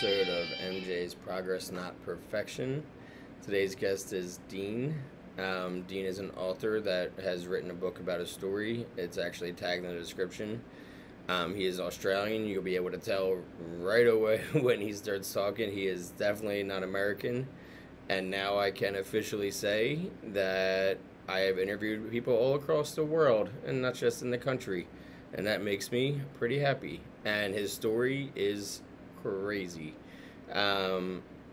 episode of MJ's Progress Not Perfection. Today's guest is Dean. Dean is an author that has written a book about a story. It's actually tagged in the description. He is Australian. You'll be able to tell right away when he starts talking. He is definitely not American. And now I can officially say that I have interviewed people all across the world and not just in the country. And that makes me pretty happy. And his story is crazy.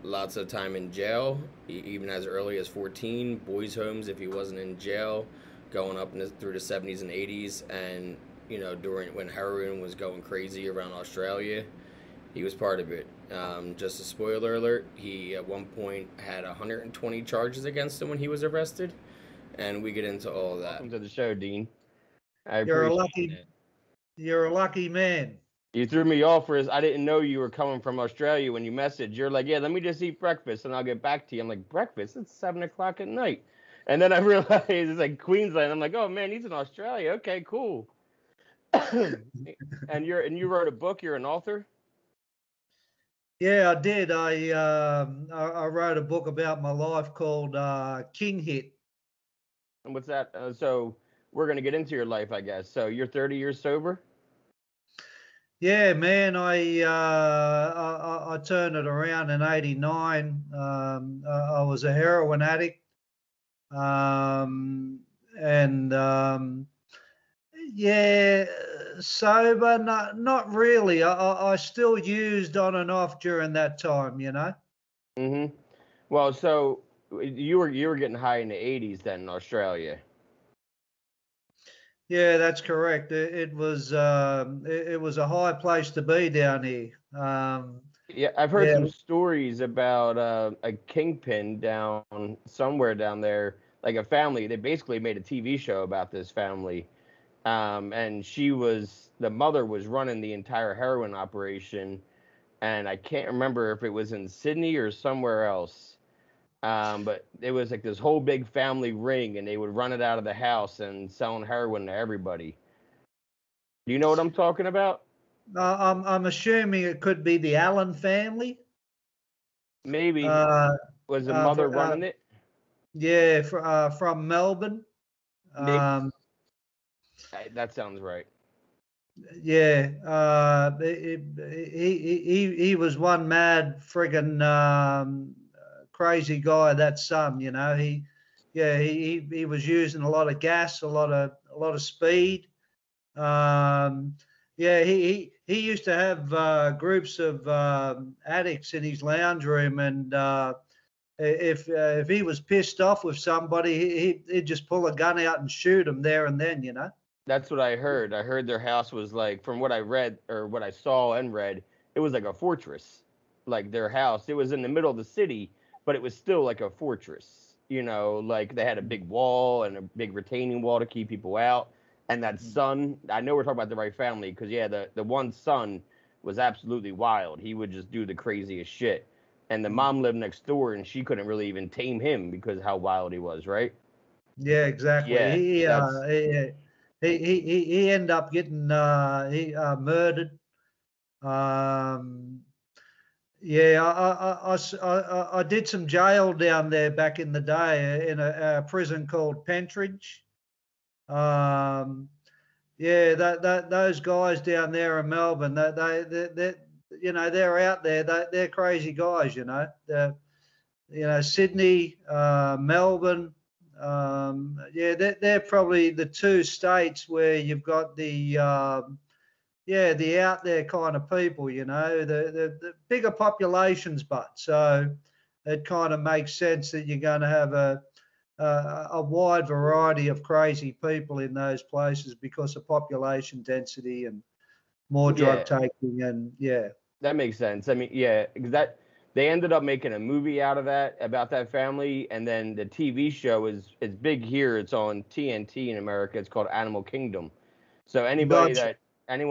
Lots of time in jail, even as early as 14, boys' homes if he wasn't in jail, going up through the 70s and 80s. And, you know, during when heroin was going crazy around Australia, he was part of it. Just a spoiler alert, he at one point had 120 charges against him when he was arrested. And we get into all of that. Welcome to the show, Dean. You're a lucky man. You threw me off for this. I didn't know you were coming from Australia when you messaged. You're like, yeah, let me just eat breakfast and I'll get back to you. I'm like, breakfast? It's 7 o'clock at night. And then I realized it's like Queensland. I'm like, oh man, he's in Australia. Okay, cool. and you wrote a book. You're an author. Yeah, I did. I wrote a book about my life called King Hit. And what's that? So we're gonna get into your life, I guess. So you're 30 years sober. Yeah, man, I turned it around in '89. I was a heroin addict, yeah, sober, not really. I still used on and off during that time, you know. Mm-hmm. Well, so you were getting high in the '80s then in Australia. Yeah, that's correct. It was a high place to be down here. Yeah, I've heard some stories about a kingpin down somewhere down there, like a family. They basically made a TV show about this family, and the mother was running the entire heroin operation, and I can't remember if it was in Sydney or somewhere else. But it was like this whole big family ring, and they would run it out of the house and selling heroin to everybody. Do you know what I'm talking about? I'm assuming it could be the Allen family. Maybe. Was the mother running it? Yeah, from Melbourne. That sounds right. Yeah, he was one mad friggin' crazy guy. That son, you know, he was using a lot of gas, a lot of speed. Yeah, he used to have groups of addicts in his lounge room, and if he was pissed off with somebody, he'd just pull a gun out and shoot him there and then, you know. That's what I heard. I heard their house was like, from what I read or what I saw and read, it was like a fortress. Like their house, it was in the middle of the city, but it was still like a fortress. You know, like they had a big wall and a big retaining wall to keep people out. And that son, I know we're talking about the right family, because yeah, the one son was absolutely wild. He would just do the craziest shit. And the mom lived next door, and she couldn't really even tame him because of how wild he was, right? Yeah, exactly. Yeah, he ended up getting murdered. Yeah, I did some jail down there back in the day in a prison called Pentridge. Yeah, those guys down there in Melbourne, they you know, they're out there. They're crazy guys, you know. You know, Sydney, Melbourne. Yeah, they're probably the two states where you've got the out there kind of people, you know, the bigger populations, but so it kind of makes sense that you're going to have a wide variety of crazy people in those places because of population density and more drug taking, and that makes sense. I mean, yeah, because they ended up making a movie out of that, about that family, and then the TV show is big here. It's on TNT in America. It's called Animal Kingdom. So anyone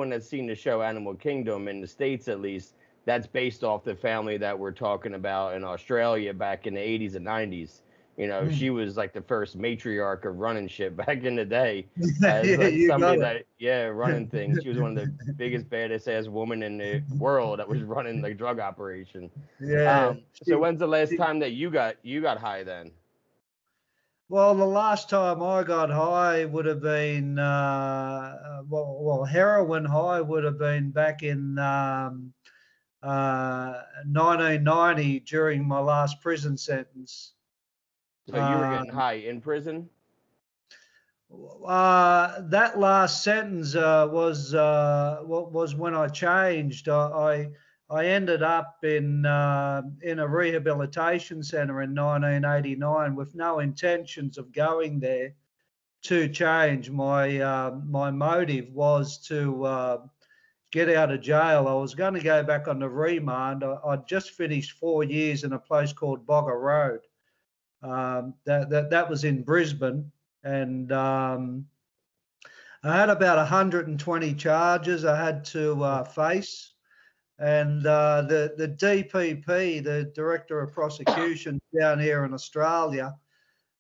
that's seen the show Animal Kingdom in the States, at least, that's based off the family that we're talking about in Australia back in the 80s and 90s. You know, she was like the first matriarch of running shit back in the day. Yeah, As like you somebody got that, running things. She was one of the biggest, baddest ass woman in the world that was running the drug operation. Yeah. So when's the last time that you got high then? Well, the last time I got high would have been, heroin high would have been back in 1990 during my last prison sentence. So you were getting high in prison? That last sentence was when I changed. I ended up in a rehabilitation center in 1989 with no intentions of going there to change. My motive was to get out of jail. I was going to go back on the remand. I'd just finished 4 years in a place called Bogger Road. That was in Brisbane, and I had about 120 charges I had to face. And the DPP, the Director of Prosecution down here in Australia,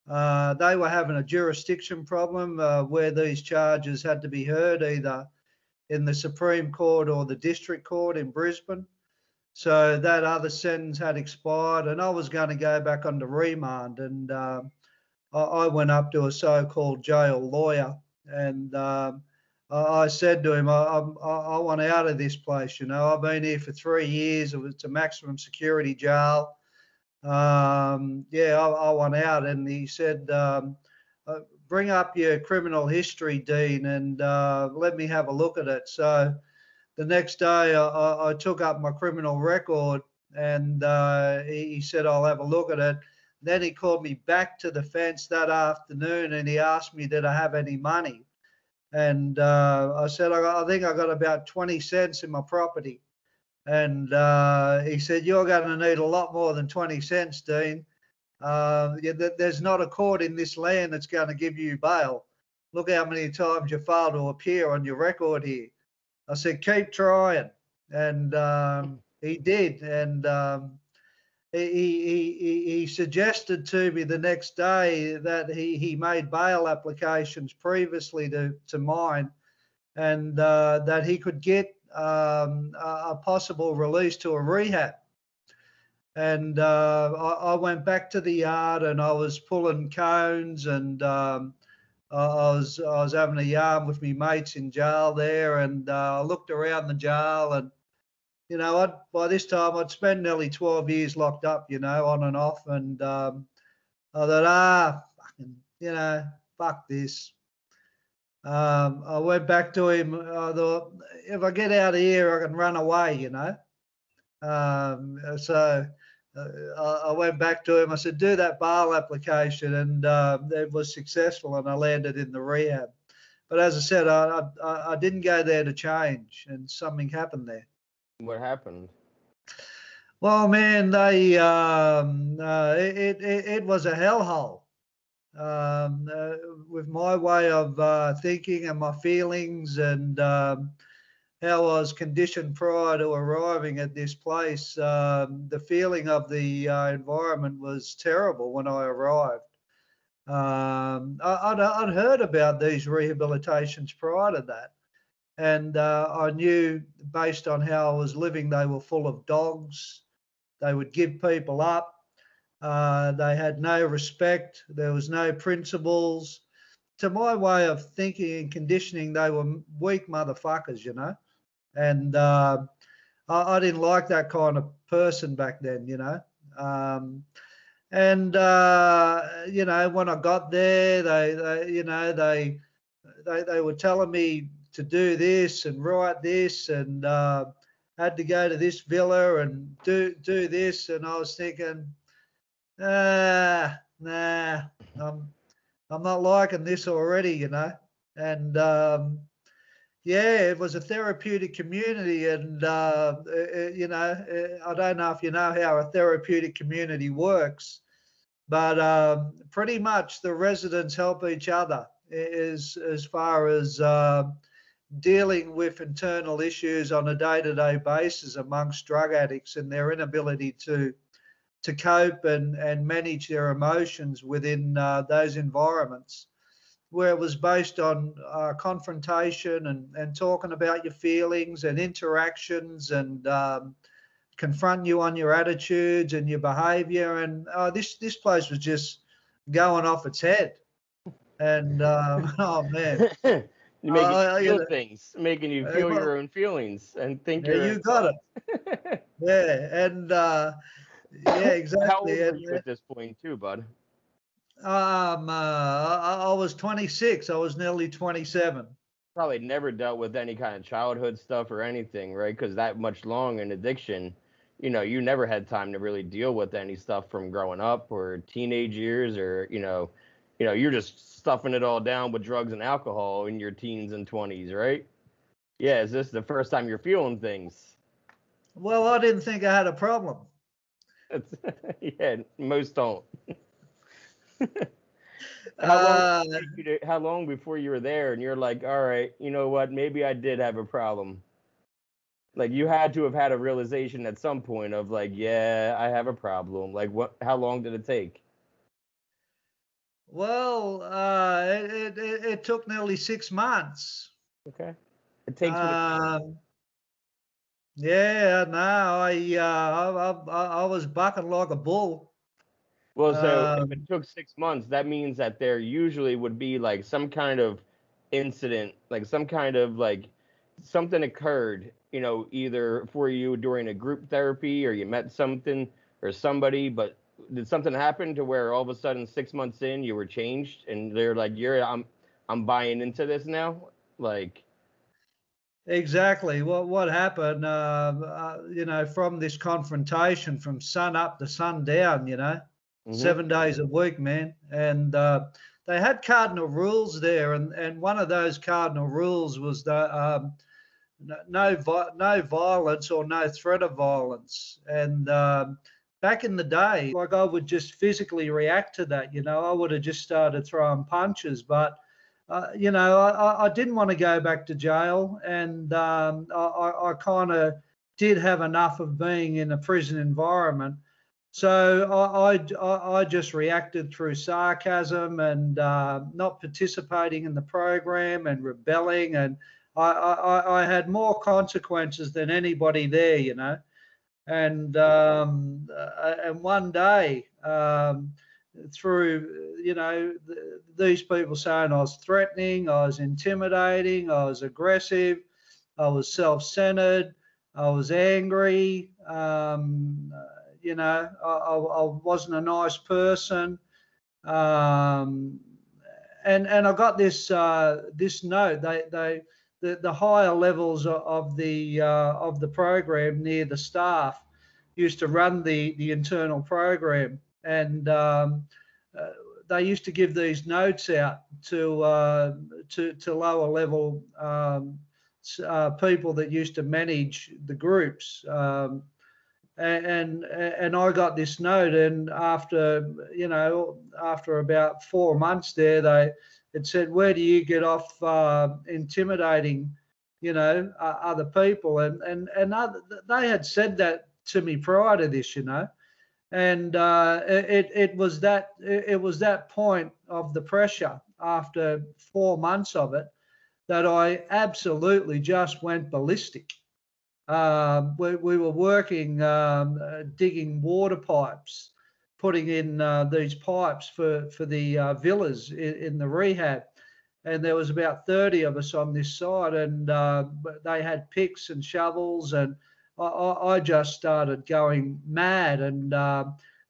they were having a jurisdiction problem where these charges had to be heard either in the Supreme Court or the District Court in Brisbane. So that other sentence had expired, and I was going to go back on the remand. And I went up to a so-called jail lawyer, and I said to him, I want out of this place. You know, I've been here for 3 years. It's a maximum security jail. I want out. And he said, bring up your criminal history, Dean, and let me have a look at it. So the next day I took up my criminal record, and he said, I'll have a look at it. Then he called me back to the fence that afternoon, and he asked me, did I have any money? And I said, I think I got about 20 cents in my property. And he said, you're going to need a lot more than 20 cents, Dean. There's not a court in this land that's going to give you bail. Look how many times you failed to appear on your record here. I said, keep trying. And he did. And he suggested to me the next day that he made bail applications previously to mine, and that he could get a possible release to a rehab. And I went back to the yard, and I was pulling cones, and I was having a yarn with me mates in jail there, and I looked around the jail, and you know, by this time I'd spent nearly 12 years locked up, you know, on and off. And I thought, fuck this. I went back to him. I thought, if I get out of here, I can run away, you know. So I went back to him. I said, do that bail application. And it was successful, and I landed in the rehab. But as I said, I didn't go there to change, and something happened there. What happened? Well, man, it was a hellhole. With my way of thinking and my feelings, and how I was conditioned prior to arriving at this place, the feeling of the environment was terrible when I arrived. I'd heard about these rehabilitations prior to that. And I knew, based on how I was living, they were full of dogs. They would give people up. They had no respect. There was no principles. To my way of thinking and conditioning, they were weak motherfuckers, you know. And I didn't like that kind of person back then, you know. When I got there, they were telling me to do this and write this, and had to go to this villa and do this. And I was thinking, nah, I'm not liking this already, you know. And it was a therapeutic community. And I don't know if you know how a therapeutic community works, but pretty much the residents help each other as far as dealing with internal issues on a day-to-day basis amongst drug addicts and their inability to to cope and manage their emotions within those environments, where it was based on confrontation and talking about your feelings and interactions and confront you on your attitudes and your behavior. And this place was just going off its head. And oh man, making you feel you know, things, making you feel your own feelings and think you're. You got it. Yeah, and yeah, exactly. How old were you at this point, too, bud? I was 26. I was nearly 27. Probably never dealt with any kind of childhood stuff or anything, right? Because that much long in addiction, you know, you never had time to really deal with any stuff from growing up or teenage years, or you're just stuffing it all down with drugs and alcohol in your teens and 20s, right? Yeah, is this the first time you're feeling things? Well, I didn't think I had a problem. Yeah, most don't. How long before you were there and you're like, all right, you know what, maybe I did have a problem? Like, you had to have had a realization at some point of like, yeah, I have a problem. Like, how long did it take? Well, it took nearly 6 months. Okay. It takes yeah, no, I was bucking like a bull. Well, so if it took 6 months, that means that there usually would be like some kind of incident, like some kind of like something occurred, you know, either for you during a group therapy or you met something or somebody, but did something happen to where all of a sudden 6 months in you were changed and they're like, I'm buying into this now? Like, exactly what happened, you know, from this confrontation from sun up to sundown, you know, 7 days a week, man. And they had cardinal rules there, and one of those cardinal rules was that no violence or no threat of violence. And back in the day, like, I would just physically react to that. You know, I would have just started throwing punches, but you know, I didn't want to go back to jail, and I kind of did have enough of being in a prison environment. So I just reacted through sarcasm and not participating in the program and rebelling, and I had more consequences than anybody there, you know. And one day, through, you know, these people saying I was threatening, I was intimidating, I was aggressive, I was self-centered, I was angry, you know, I wasn't a nice person, and I got this note. The higher levels of the program near the staff used to run the internal program, and they used to give these notes out to lower level people that used to manage the groups. And I got this note, and after about 4 months there, it said, where do you get off intimidating, you know, other people? And they had said that to me prior to this, you know, and it was that point of the pressure after 4 months of it that I absolutely just went ballistic. We were working, digging water pipes, putting in these pipes for the villas in the rehab. And there was about 30 of us on this side, and they had picks and shovels, and I just started going mad and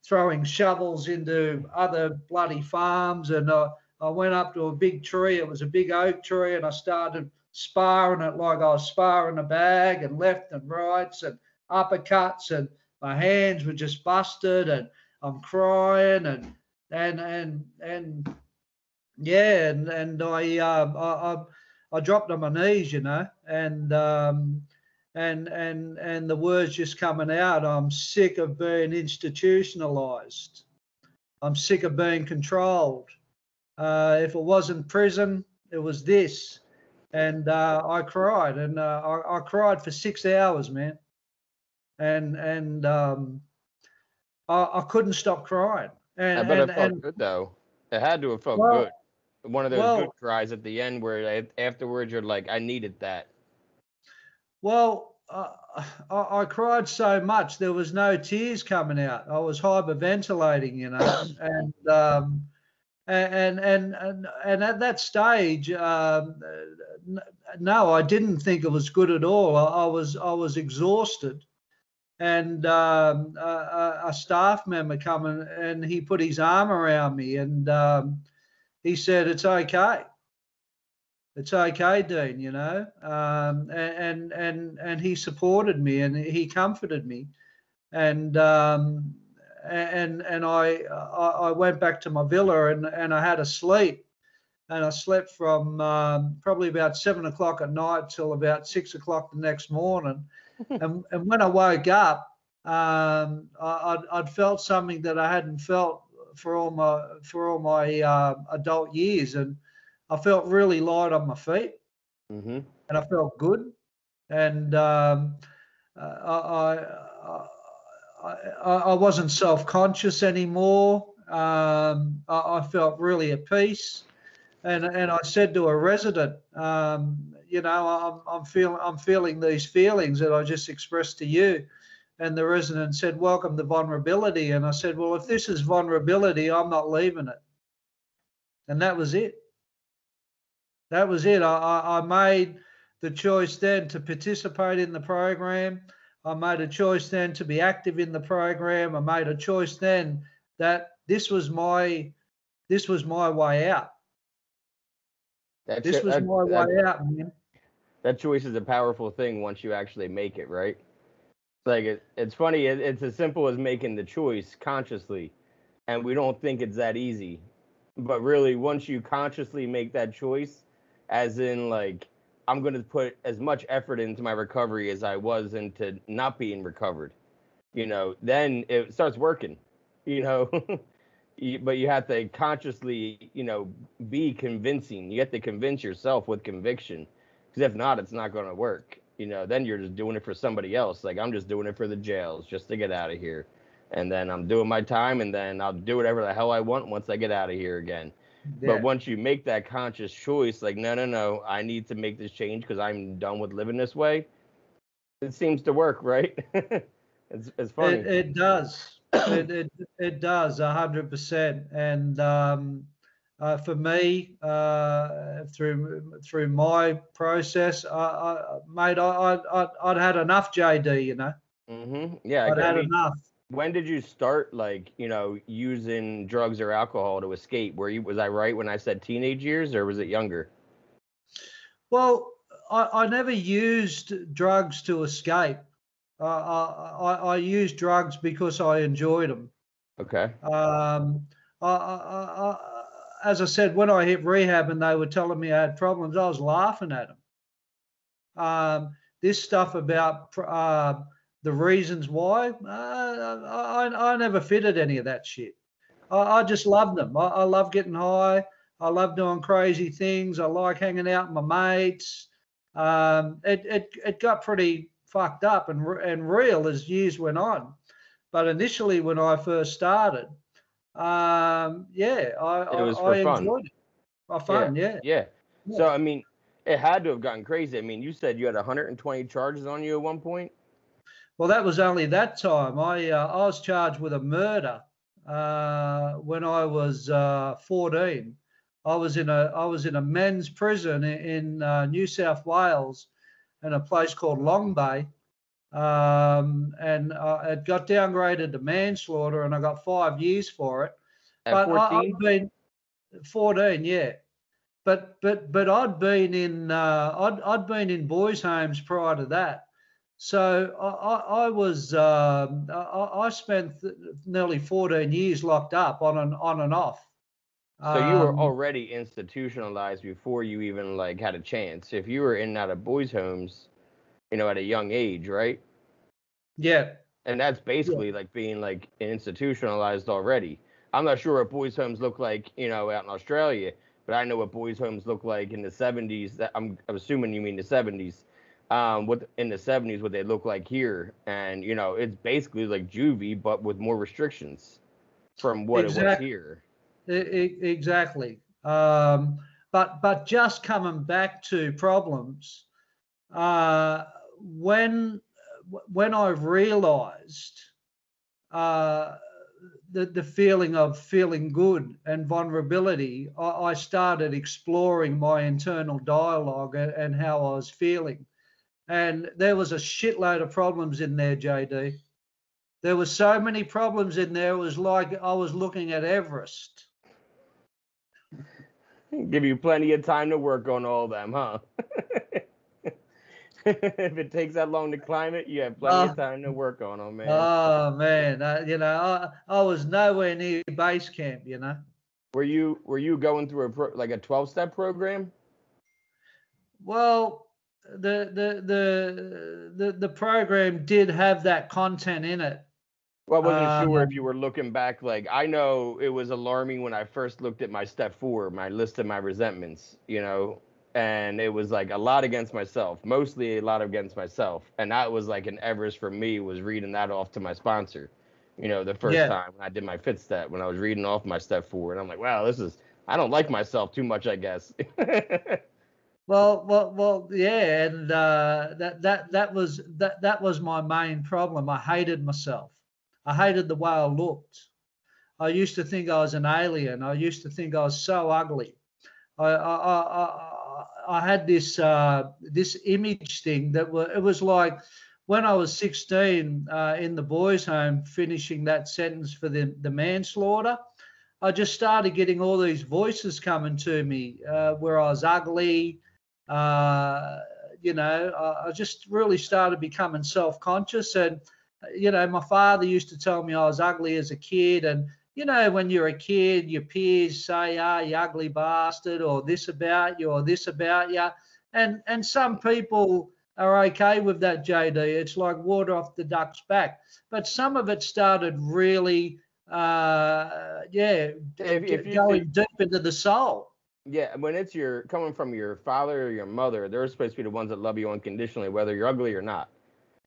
throwing shovels into other bloody farms. And I went up to a big tree. It was a big oak tree, and I started sparring it like I was sparring a bag, and left and rights and uppercuts, and my hands were just busted, and I'm crying, and yeah, and I dropped on my knees, you know, and the words just coming out. I'm sick of being institutionalized. I'm sick of being controlled. If it wasn't prison, it was this. And I cried, and I cried for 6 hours, man. And I couldn't stop crying. I bet it felt good though. It had to have felt good. One of those good cries at the end where afterwards you're like, I needed that. Well, I cried so much there was no tears coming out. I was hyperventilating, you know, and at that stage, no, I didn't think it was good at all. I was exhausted, and a staff member come and he put his arm around me and he said, "It's okay. It's okay, Dean," you know, and he supported me and he comforted me, and I went back to my villa and I had a sleep, and I slept from probably about 7 o'clock at night till about 6 o'clock the next morning, and when I woke up, I'd felt something that I hadn't felt for all my adult years, and I felt really light on my feet, and I felt good, and I wasn't self-conscious anymore. I felt really at peace, and I said to a resident, you know, I'm feeling these feelings that I just expressed to you, and the resident said, "Welcome to vulnerability," and I said, "Well, if this is vulnerability, I'm not leaving it," and that was it. That was it. I made the choice then to participate in the program. I made a choice then to be active in the program. I made a choice then that this was my way out. This was my way out, man. That choice is a powerful thing once you actually make it, right? Like it's funny. It's as simple as making the choice consciously, and we don't think it's that easy. But really, once you consciously make that choice, as in like, I'm going to put as much effort into my recovery as I was into not being recovered, you know, then it starts working, you know. But you have to consciously, you know, be convincing. You have to convince yourself with conviction, because if not, it's not going to work. You know, then you're just doing it for somebody else. Like, I'm just doing it for the jails just to get out of here. And then I'm doing my time, and then I'll do whatever the hell I want once I get out of here again. Yeah. But once you make that conscious choice, like, no, I need to make this change because I'm done with living this way, it seems to work, right? It's funny. It does. It does 100%. And for me, through my process, mate, I'd had enough, JD. You know. Yeah, I'd had enough. When did you start, like, you know, using drugs or alcohol to escape? Was I right when I said teenage years, or was it younger? Well, I never used drugs to escape. I used drugs because I enjoyed them. Okay. As I said, when I hit rehab and they were telling me I had problems, I was laughing at them. This stuff about the reasons why, I never fitted any of that shit. I just loved them. I love getting high. I love doing crazy things. I like hanging out with my mates. It got pretty fucked up and real as years went on. But initially, when I first started, I enjoyed it. Fun, yeah. So, I mean, it had to have gotten crazy. I mean, you said you had 120 charges on you at one point? Well, that was only that time. I was charged with a murder when I was 14. I was in a men's prison in New South Wales, in a place called Long Bay, and it got downgraded to manslaughter, and I got 5 years for it. At 14? I'd been 14, yeah. But I'd been in boys' homes prior to that. So I spent nearly 14 years locked up on and off. So you were already institutionalized before you even like had a chance. If you were in and out of boys' homes, you know, at a young age, right? Yeah. And that's basically like being like institutionalized already. I'm not sure what boys' homes look like, you know, out in Australia, but I know what boys' homes look like in the 70s. I'm assuming you mean the 70s. what in the 70s what they look like here, and it's basically like juvie but with more restrictions from what it was Exactly. here. Exactly. But just coming back to problems, when I've realised the feeling of feeling good and vulnerability, I started exploring my internal dialogue and how I was feeling. And there was a shitload of problems in there, JD. There were so many problems in there. It was like I was looking at Everest. Give you plenty of time to work on all of them, huh? If it takes that long to climb it, you have plenty of time to work on them, man. Oh man, I was nowhere near base camp. Were you going through like a 12-step program? Well, the program did have that content in it. Well, I wasn't sure if you were looking back. Like, I know it was alarming when I first looked at my step 4, my list of my resentments, and it was like a lot against myself, mostly a lot against myself. And that was like an Everest for me, was reading that off to my sponsor, the first time when I did my 5th step, when I was reading off my step 4. And I'm like, wow, I don't like myself too much, I guess. Well, yeah, and that was my main problem. I hated myself. I hated the way I looked. I used to think I was an alien. I used to think I was so ugly. I had this image thing it was like when I was 16 in the boys' home, finishing that sentence for the manslaughter. I just started getting all these voices coming to me where I was ugly. I just really started becoming self-conscious. And, my father used to tell me I was ugly as a kid. And, when you're a kid, your peers say, you ugly bastard, or this about you, or this about you. And some people are okay with that, JD. It's like water off the duck's back. But some of it started really, going deep into the soul. Yeah, when it's coming from your father or your mother, they're supposed to be the ones that love you unconditionally, whether you're ugly or not.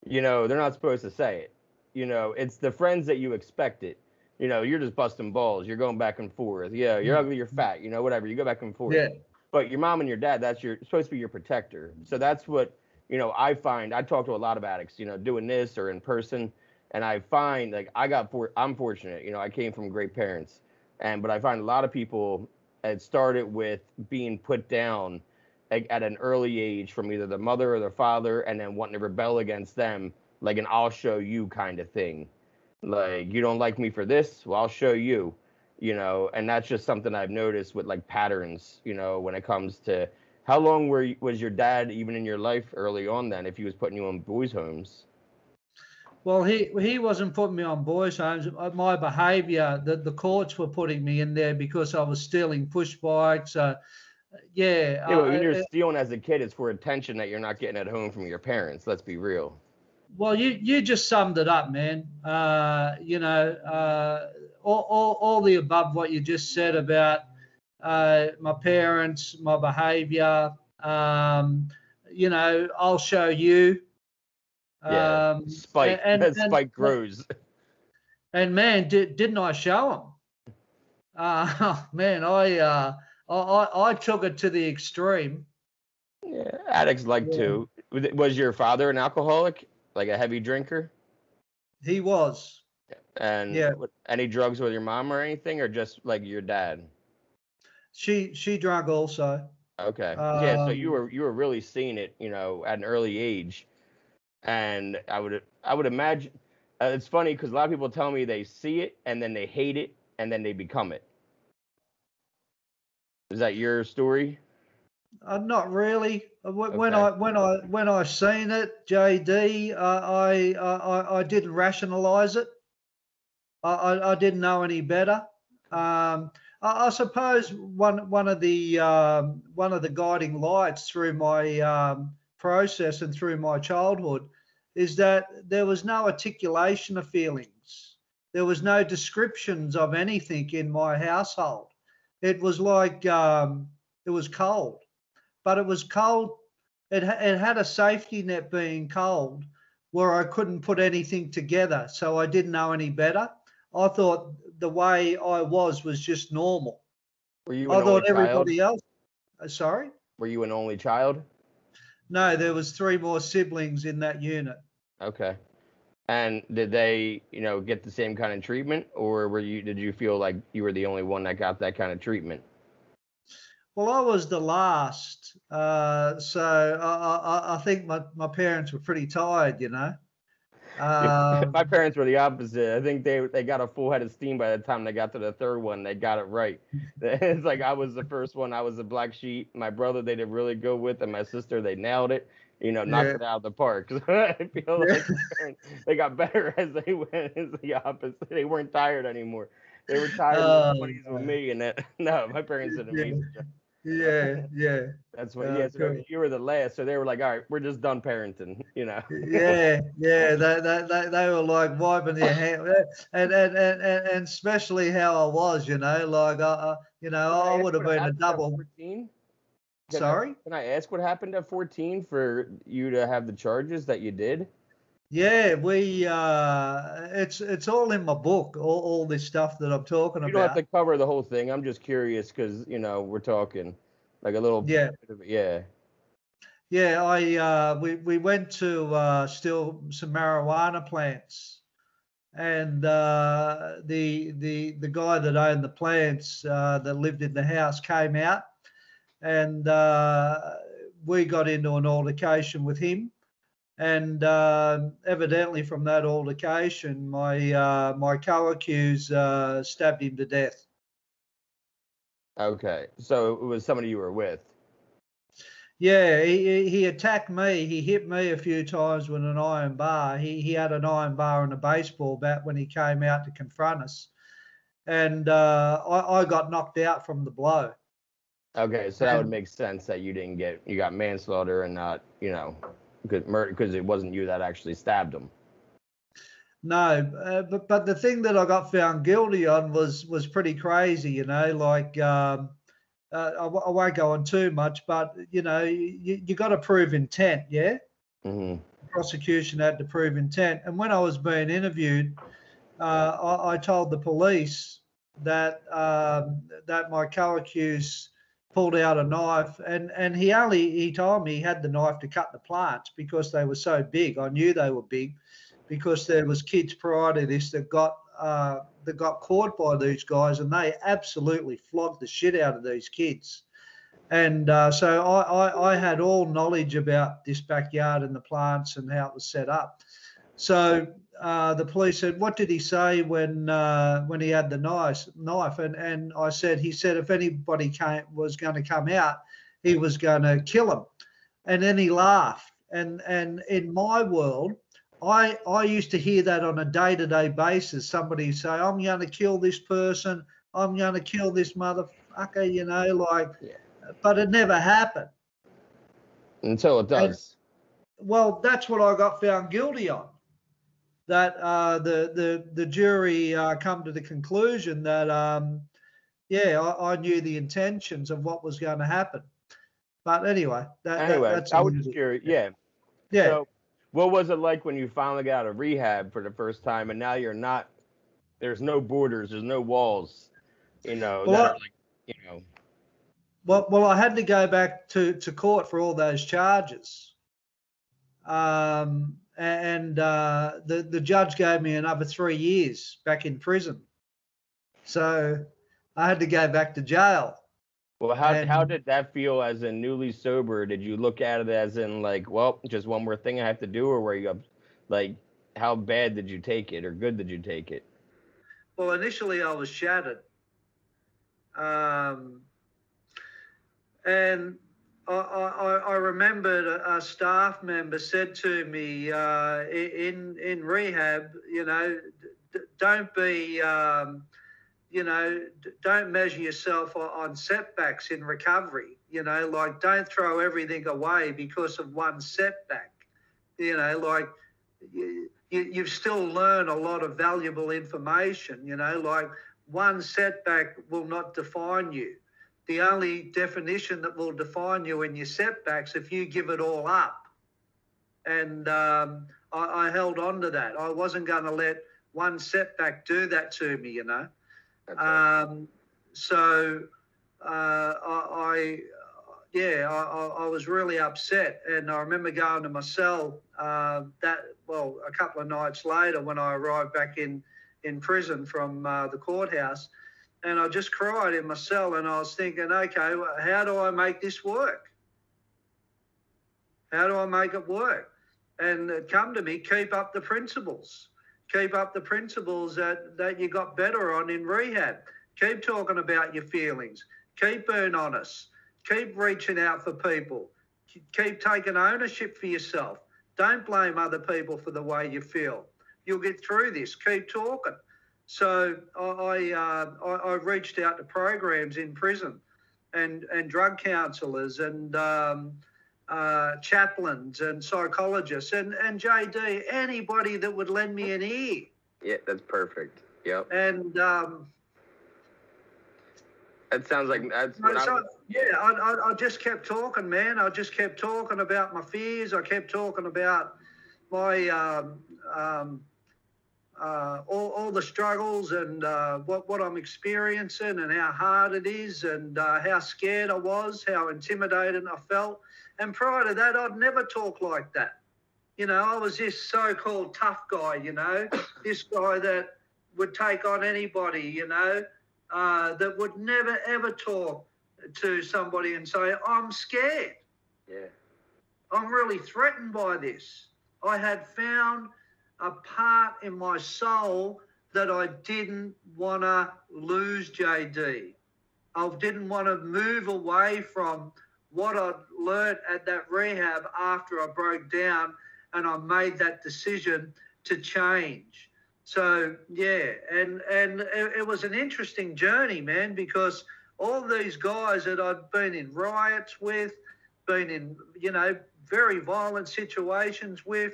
They're not supposed to say it. It's the friends that you expect it. You're just busting balls. You're going back and forth. Yeah, you're ugly, you're fat, whatever. You go back and forth. Yeah. But your mom and your dad, that's supposed to be your protector. So that's what, I find. I talk to a lot of addicts, doing this or in person. And I find, like, I'm fortunate. I came from great parents. But I find a lot of people, it started with being put down at an early age from either the mother or the father, and then wanting to rebel against them, like an "I'll show you" kind of thing. Like, you don't like me for this, well, I'll show you, and that's just something I've noticed with like patterns, when it comes to how long was your dad even in your life early on then, if he was putting you on boys' homes? Well, he wasn't putting me on boys' homes. My behaviour, the courts were putting me in there because I was stealing push bikes. But when you're stealing as a kid, it's for attention that you're not getting at home from your parents. Let's be real. Well, you just summed it up, man. All the above what you just said about my parents, my behaviour. I'll show you. Yeah, spite. Spite grows. And man, didn't I show them? Man, I took it to the extreme. Yeah, addicts like to. Was your father an alcoholic, like a heavy drinker? He was. And any drugs with your mom or anything, or just like your dad? She drank also. Okay. So you were really seeing it, at an early age. And I would imagine it's funny because a lot of people tell me they see it and then they hate it and then they become it. Is that your story? Not really. When I seen it, JD, I didn't rationalize it. I didn't know any better. I suppose one of the guiding lights through my process and through my childhood is that there was no articulation of feelings. There was no descriptions of anything in my household. It was like it was cold, but it was cold it had a safety net being cold where I couldn't put anything together, so I didn't know any better. I thought the way I was just normal. Were you I an thought only child? everybody else. Sorry? Were you an only child? No, there was 3 more siblings in that unit. Okay. And did they, get the same kind of treatment, or did you feel like you were the only one that got that kind of treatment? Well, I was the last, so I think my parents were pretty tired, My parents were the opposite. I think they got a full head of steam by the time they got to the third one. They got it right. It's like I was the first one. I was the black sheep. My brother they did really good with, and my sister they nailed it. Knocked it out of the park. I feel like they got better as they went. It's the opposite. They weren't tired anymore. They were tired in their 20s with me, and no, my parents did an amazing job. Yeah. That's what. So cool. you were the last, so they were like, "All right, we're just done parenting," Yeah. They were like wiping their hand, and especially how I was, like I would have been a double. 14? Sorry. Can I ask what happened at 14 for you to have the charges that you did? Yeah, it's all in my book, all this stuff that I'm talking about. You don't have to cover the whole thing. I'm just curious because we're talking like a little. Yeah. Yeah. Yeah, we went to steal some marijuana plants, and the guy that owned the plants that lived in the house came out, and we got into an altercation with him. And evidently from that altercation, my co-accused stabbed him to death. Okay, so it was somebody you were with. Yeah, he attacked me. He hit me a few times with an iron bar. He had an iron bar and a baseball bat when he came out to confront us. And I got knocked out from the blow. Okay, so that would make sense that you got manslaughter and not, murder, because it wasn't you that actually stabbed him. No, but the thing that I got found guilty on was pretty crazy, like I won't go on too much, but you got to prove intent, yeah. Mm-hmm. The prosecution had to prove intent, and when I was being interviewed, I told the police that that my co-accused pulled out a knife, and he told me he had the knife to cut the plants because they were so big. I knew they were big because there was kids prior to this that got caught by these guys, and they absolutely flogged the shit out of these kids. And so I had all knowledge about this backyard and the plants and how it was set up. So the police said, "What did he say when he had the knife?" And I said, he said if anybody was going to come out, he was going to kill him. And then he laughed. And in my world, I used to hear that on a day-to-day basis. Somebody say, "I'm going to kill this person. I'm going to kill this motherfucker," but it never happened. Until it does. Well, that's what I got found guilty on. That the jury come to the conclusion that I knew the intentions of what was going to happen. But anyway, that's I was just curious. Yeah. So, what was it like when you finally got out of rehab for the first time, and now you're not? There's no borders, there's no walls. Well, Well, I had to go back to court for all those charges. And the judge gave me another 3 years back in prison. So I had to go back to jail. Well, how did that feel as in newly sober? Did you look at it as in like, well, just one more thing I have to do, or were you like, how bad did you take it, or good did you take it? Well, initially I was shattered. And I remembered a staff member said to me in rehab, don't be, don't measure yourself on setbacks in recovery. Don't throw everything away because of one setback. You've still learned a lot of valuable information. One setback will not define you. the only definition that will define you in your setbacks if you give it all up. And I held on to that. I wasn't going to let one setback do that to me, you know. So I was really upset. And I remember going to my cell a couple of nights later when I arrived back in prison from the courthouse. And I just cried in my cell, and I was thinking, okay, how do I make this work? How do I make it work? And it come to me, keep up the principles. Keep up the principles that you got better on in rehab. Keep talking about your feelings. Keep being honest. Keep reaching out for people. Keep taking ownership for yourself. Don't blame other people for the way you feel. You'll get through this. Keep talking. So I reached out to programs in prison and drug counsellors and chaplains and psychologists and JD, anybody that would lend me an ear. Yeah, that's perfect. Yep. And that sounds like that's what I just kept talking, man. I just kept talking about my fears. I kept talking about my all the struggles and what I'm experiencing and how hard it is and how scared I was, how intimidated I felt. And prior to that, I'd never talk like that. You know, I was this so-called tough guy, you know, this guy that would take on anybody, you know, that would never, ever talk to somebody and say, I'm scared. Yeah. I'm really threatened by this. I had found a part in my soul that I didn't want to lose, JD. I didn't want to move away from what I'd learned at that rehab after I broke down and I made that decision to change. So, yeah, and it was an interesting journey, man, because all these guys that I'd been in riots with, been in, you know, very violent situations with,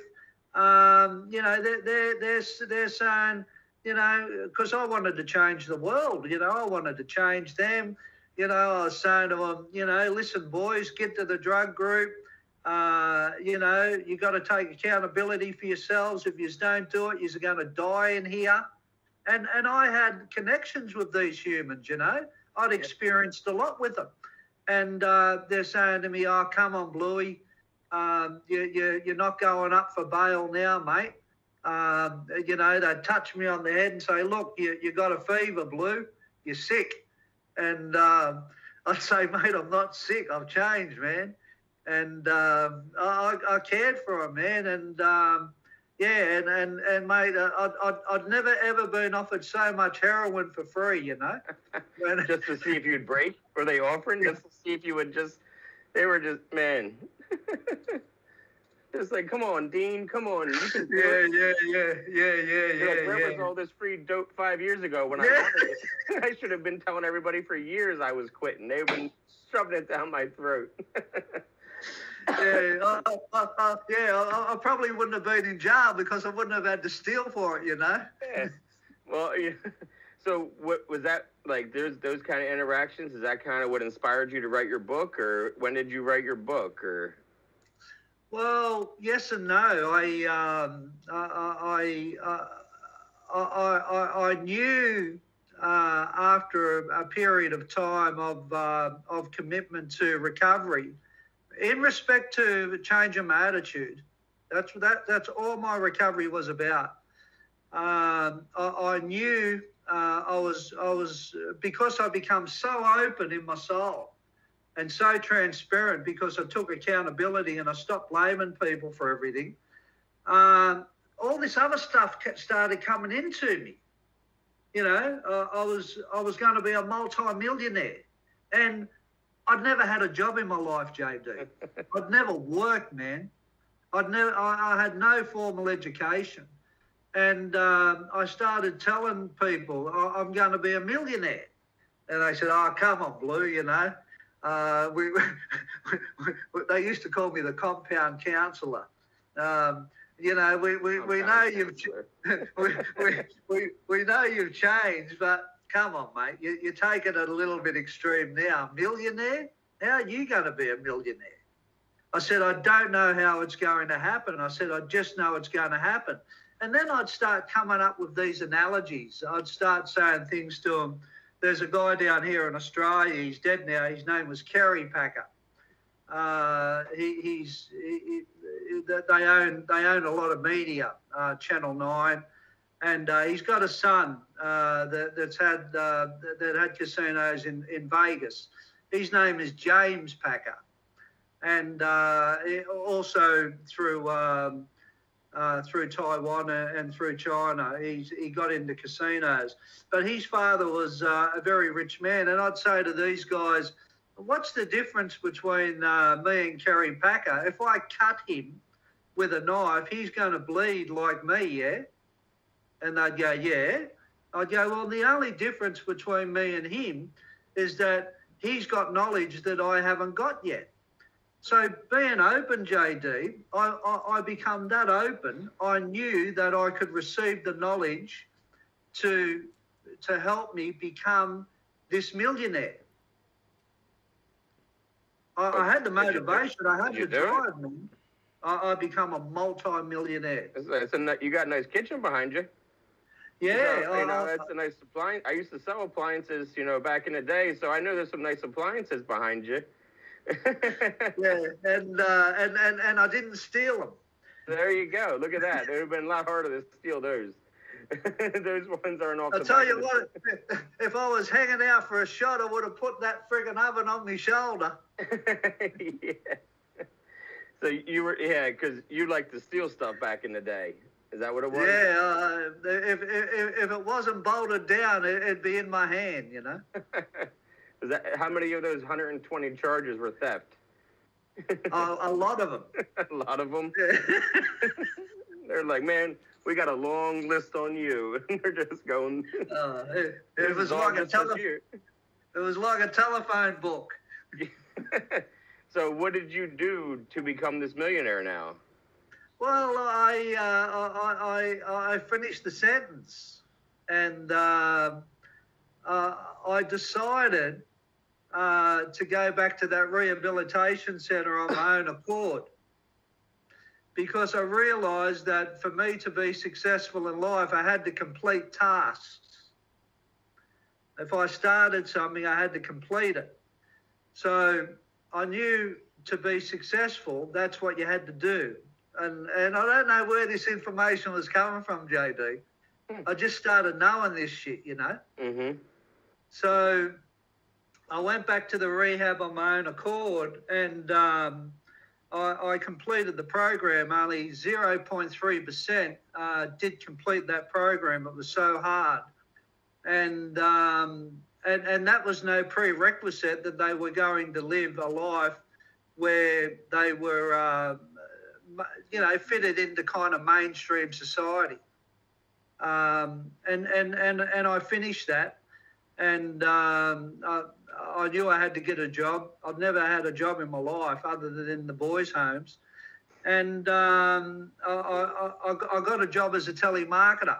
you know, they're saying, you know, because I wanted to change the world, you know, I wanted to change them. You know, I was saying to them, you know, listen, boys, get to the drug group. You know, you got to take accountability for yourselves. If you don't do it, you're going to die in here. And I had connections with these humans, you know. I'd experienced a lot with them. And they're saying to me, oh, come on, Bluey. You're not going up for bail now, mate. You know, they'd touch me on the head and say, look, you got a fever, Blue. You're sick. And I'd say, mate, I'm not sick. I've changed, man. And I cared for him, man. And and mate, I'd never ever been offered so much heroin for free, you know. Just to see if you'd break? Were they offering just to see if you would just? They were just, man. Just like, come on, Dean, come on. You can do it. Like, where was all this free dope 5 years ago when I wanted it? I should have been telling everybody for years I was quitting. They've been shoving it down my throat. I probably wouldn't have been in jail because I wouldn't have had to steal for it, you know? Yeah. Well, yeah. So what was that, like, there's those kind of interactions? Is that kind of what inspired you to write your book, or when did you write your book, or? Well, yes and no. I knew after a period of time of commitment to recovery, in respect to changing my attitude, that's all my recovery was about. I knew I was because I become so open in my soul and so transparent because I took accountability and I stopped blaming people for everything. All this other stuff started coming into me. You know, I was going to be a multi-millionaire, and I'd never had a job in my life, JD. I'd never worked, man. I had no formal education. And I started telling people, I'm going to be a millionaire. And they said, oh, come on, Blue, you know. They used to call me the compound counsellor. You know, we know you've we know you've changed, but come on, mate. You're taking it a little bit extreme now. Millionaire? How are you going to be a millionaire? I said, I don't know how it's going to happen. I said, I just know it's going to happen. And then I'd start coming up with these analogies. I'd start saying things to him. There's a guy down here in Australia. He's dead now. His name was Kerry Packer. They own a lot of media, Channel 9, and he's got a son that had casinos in Vegas. His name is James Packer, and also through Taiwan and through China, he got into casinos. But his father was a very rich man, and I'd say to these guys, what's the difference between me and Kerry Packer? If I cut him with a knife, he's going to bleed like me, yeah? And they'd go, yeah. I'd go, well, the only difference between me and him is that he's got knowledge that I haven't got yet. So being open, JD, I become that open. I knew that I could receive the knowledge to help me become this millionaire. I had the motivation. I had the drive. I become a multi-millionaire. You got a nice kitchen behind you. Yeah. That's a nice appliance. I used to sell appliances, back in the day, so I know there's some nice appliances behind you. Yeah, and I didn't steal them. There you go. Look at that. It would have been a lot harder to steal those. Those ones aren't off. I'll tell you what, if I was hanging out for a shot, I would have put that friggin' oven on my shoulder. Yeah. So you were, because you liked to steal stuff back in the day. Is that what it was? Yeah, if it wasn't bolted down, it'd be in my hand, How many of those 120 charges were theft? A lot of them. A lot of them? Yeah. They're like, man, we got a long list on you. And they're just going. It was like a telephone book. So what did you do to become this millionaire now? Well, I finished the sentence, and I decided to go back to that rehabilitation centre on my own accord, because I realised that for me to be successful in life, I had to complete tasks. If I started something, I had to complete it. So I knew to be successful, that's what you had to do. And I don't know where this information was coming from, JD. I just started knowing this shit, Mm-hmm. So I went back to the rehab on my own accord, and I completed the program. Only 0.3% did complete that program. It was so hard. And that was no prerequisite that they were going to live a life where they were, fitted into kind of mainstream society. And I finished that, and I knew I had to get a job. I've never had a job in my life other than in the boys' homes, and I got a job as a telemarketer.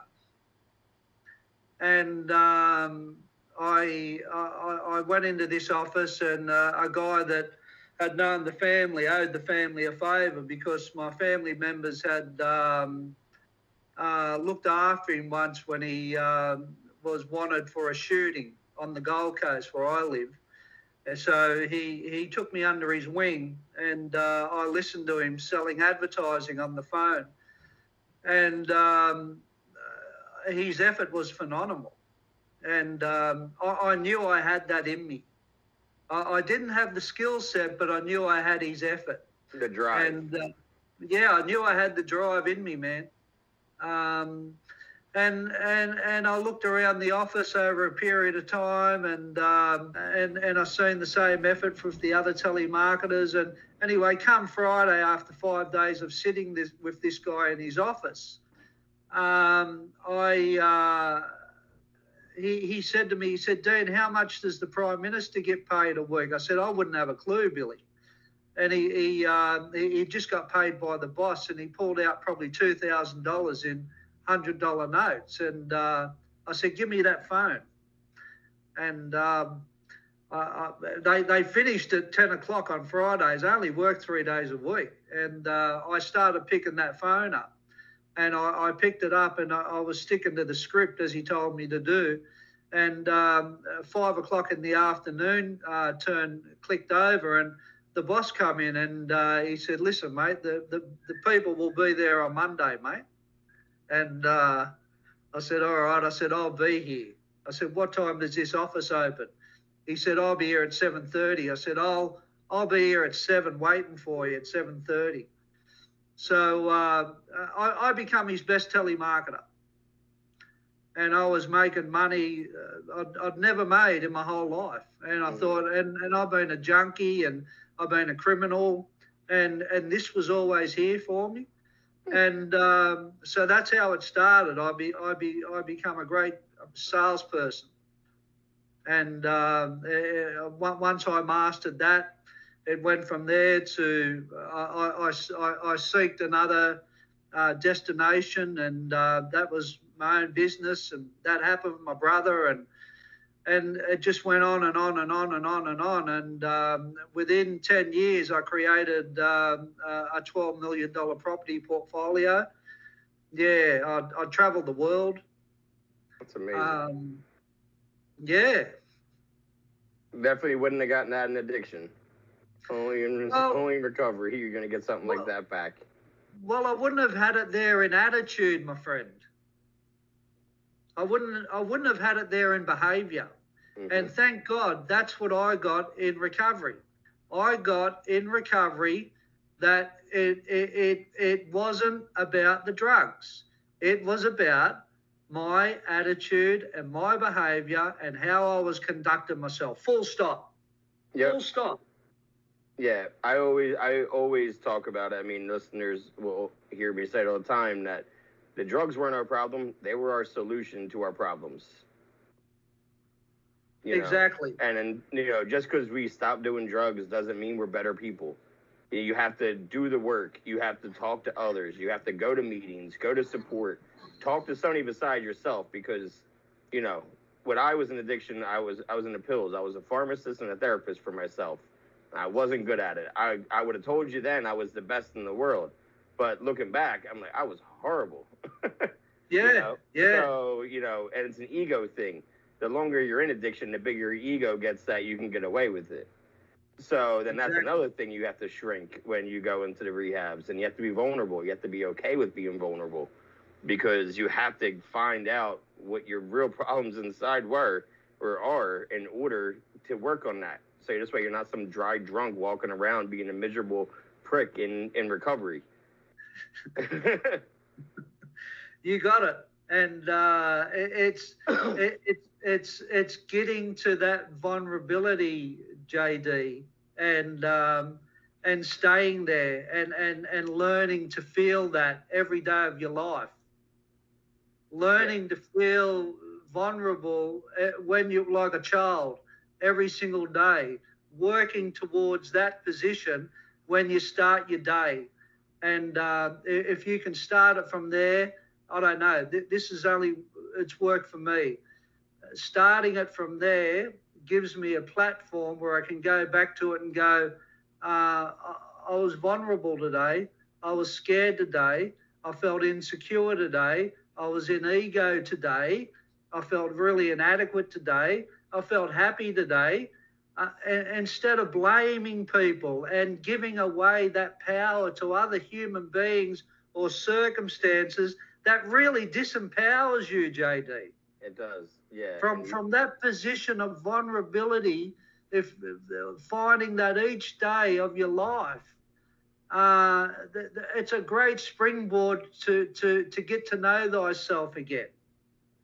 And I went into this office, and a guy that had known the family owed the family a favour, because my family members had looked after him once when he was wanted for a shooting on the Gold Coast where I live. And so he took me under his wing, and I listened to him selling advertising on the phone. And his effort was phenomenal. And I knew I had that in me. I didn't have the skill set, but I knew I had his effort. The drive. And I knew I had the drive in me, man. And I looked around the office over a period of time, and I seen the same effort with the other telemarketers. And anyway, come Friday, after 5 days of sitting with this guy in his office, he said to me, he said, Dean, how much does the Prime Minister get paid a week? I said, I wouldn't have a clue, Billy. And he just got paid by the boss, and he pulled out probably $2,000 in $100 notes. And I said, give me that phone. and they finished at 10 o'clock on Fridays. I only worked 3 days a week, and I started picking that phone up, and I picked it up, and I was sticking to the script as he told me to do. And 5 o'clock in the afternoon, clicked over, and the boss come in, and he said, "Listen, mate, the people will be there on Monday, mate." And I said, "All right." I said, "I'll be here." I said, "What time does this office open?" He said, "I'll be here at 7:30. I said, I'll be here at 7 waiting for you at 7:30. So I become his best telemarketer. And I was making money I'd never made in my whole life. And I thought, and I've been a junkie, and I've been a criminal, and this was always here for me. And so that's how it started. I become a great salesperson. And once I mastered that, it went from there to I seeked another destination, and that was my own business, and that happened with my brother, and it just went on and on and on and on and on. And within 10 years, I created a $12 million property portfolio. Yeah, I traveled the world. That's amazing. Yeah. Definitely wouldn't have gotten that in addiction. Only in recovery, you're going to get something like that back. Well, I wouldn't have had it there in attitude, my friend. I wouldn't have had it there in behavior. Mm-hmm. And thank God that's what I got in recovery. I got in recovery that it wasn't about the drugs. It was about my attitude and my behavior and how I was conducting myself. Full stop. Yep. Full stop. Yeah, I always talk about it. I mean, listeners will hear me say it all the time that the drugs weren't our problem. They were our solution to our problems. Exactly. And just because we stop doing drugs doesn't mean we're better people. You have to do the work. You have to talk to others. You have to go to meetings, go to support, talk to somebody besides yourself. Because, when I was in addiction, I was into pills. I was a pharmacist and a therapist for myself. I wasn't good at it. I would have told you then I was the best in the world. But looking back, I'm like, I was horrible. Yeah. So, and it's an ego thing. The longer you're in addiction, the bigger your ego gets that you can get away with it. So then that's another thing you have to shrink when you go into the rehabs. And you have to be vulnerable. You have to be okay with being vulnerable. Because you have to find out what your real problems inside were or are in order to work on that. So this way you're not some dry drunk walking around being a miserable prick in recovery. You got it. And it's getting to that vulnerability, JD, and staying there and learning to feel that every day of your life. Learning to feel vulnerable when you're like a child every single day, working towards that position when you start your day. And if you can start it from there, I don't know. It's worked for me. Starting it from there gives me a platform where I can go back to it and go, I was vulnerable today. I was scared today. I felt insecure today. I was in ego today. I felt really inadequate today. I felt happy today. Instead of blaming people and giving away that power to other human beings or circumstances, that really disempowers you, JD. It does, yeah. From that position of vulnerability, if finding that each day of your life, it's a great springboard to get to know thyself again.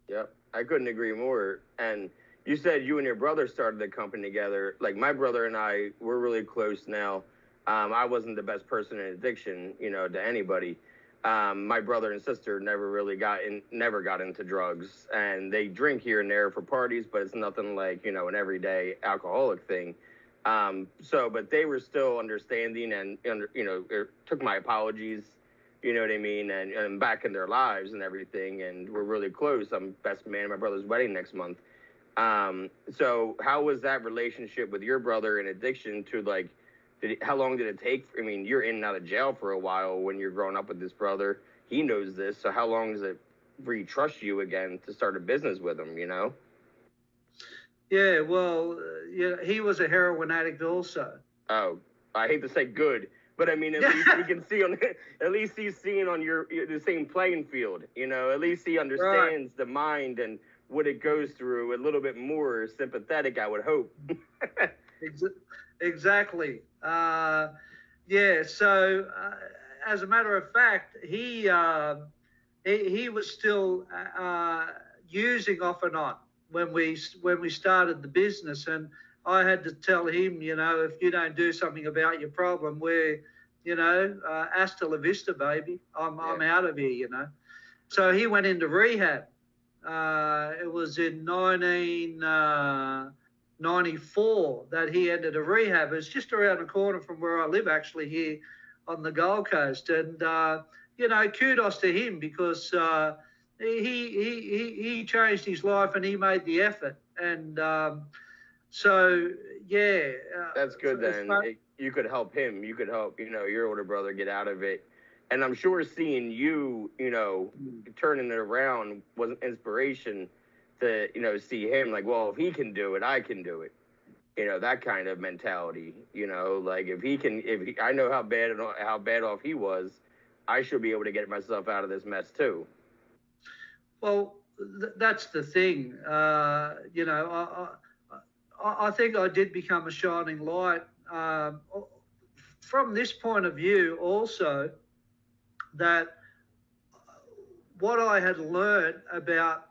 Yep, I couldn't agree more. And you said you and your brother started the company together. Like my brother and I, we're really close now. I wasn't the best person in addiction, to anybody. My brother and sister never got into drugs, and they drink here and there for parties, but it's nothing like, an everyday alcoholic thing. But they were still understanding and, took my apologies, you know what I mean? And back in their lives and everything. And we're really close. I'm best man at my brother's wedding next month. So how was that relationship with your brother in addiction to, like, how long did it take? I mean, you're in and out of jail for a while when you're growing up with this brother. He knows this. So how long does it for he trust you again to start a business with him, you know? Yeah, well, yeah, he was a heroin addict also. Oh, I hate to say good, but I mean, at least we can see on, at least he's seeing on the same playing field, you know, at least he understands the mind and what it goes through a little bit more sympathetic, I would hope. Exactly. Yeah. So, as a matter of fact, he was still using off and on when we started the business, and I had to tell him, you know, if you don't do something about your problem, we're, you know, hasta la vista, baby. I'm out of here, you know. So he went into rehab. It was in 1994 that he entered a rehab. It's just around the corner from where I live, actually, here on the Gold Coast. And, you know, kudos to him because he changed his life and he made the effort. And so, yeah. That's good then. You could help him. You could help, you know, your older brother get out of it. And I'm sure seeing you, you know, turning it around was an inspiration to, you know, see him like, well, if he can do it, I can do it. You know, that kind of mentality, you know, like if I know how bad off he was, I should be able to get myself out of this mess too. Well, that's the thing. You know, I think I did become a shining light. From this point of view also, that what I had learned about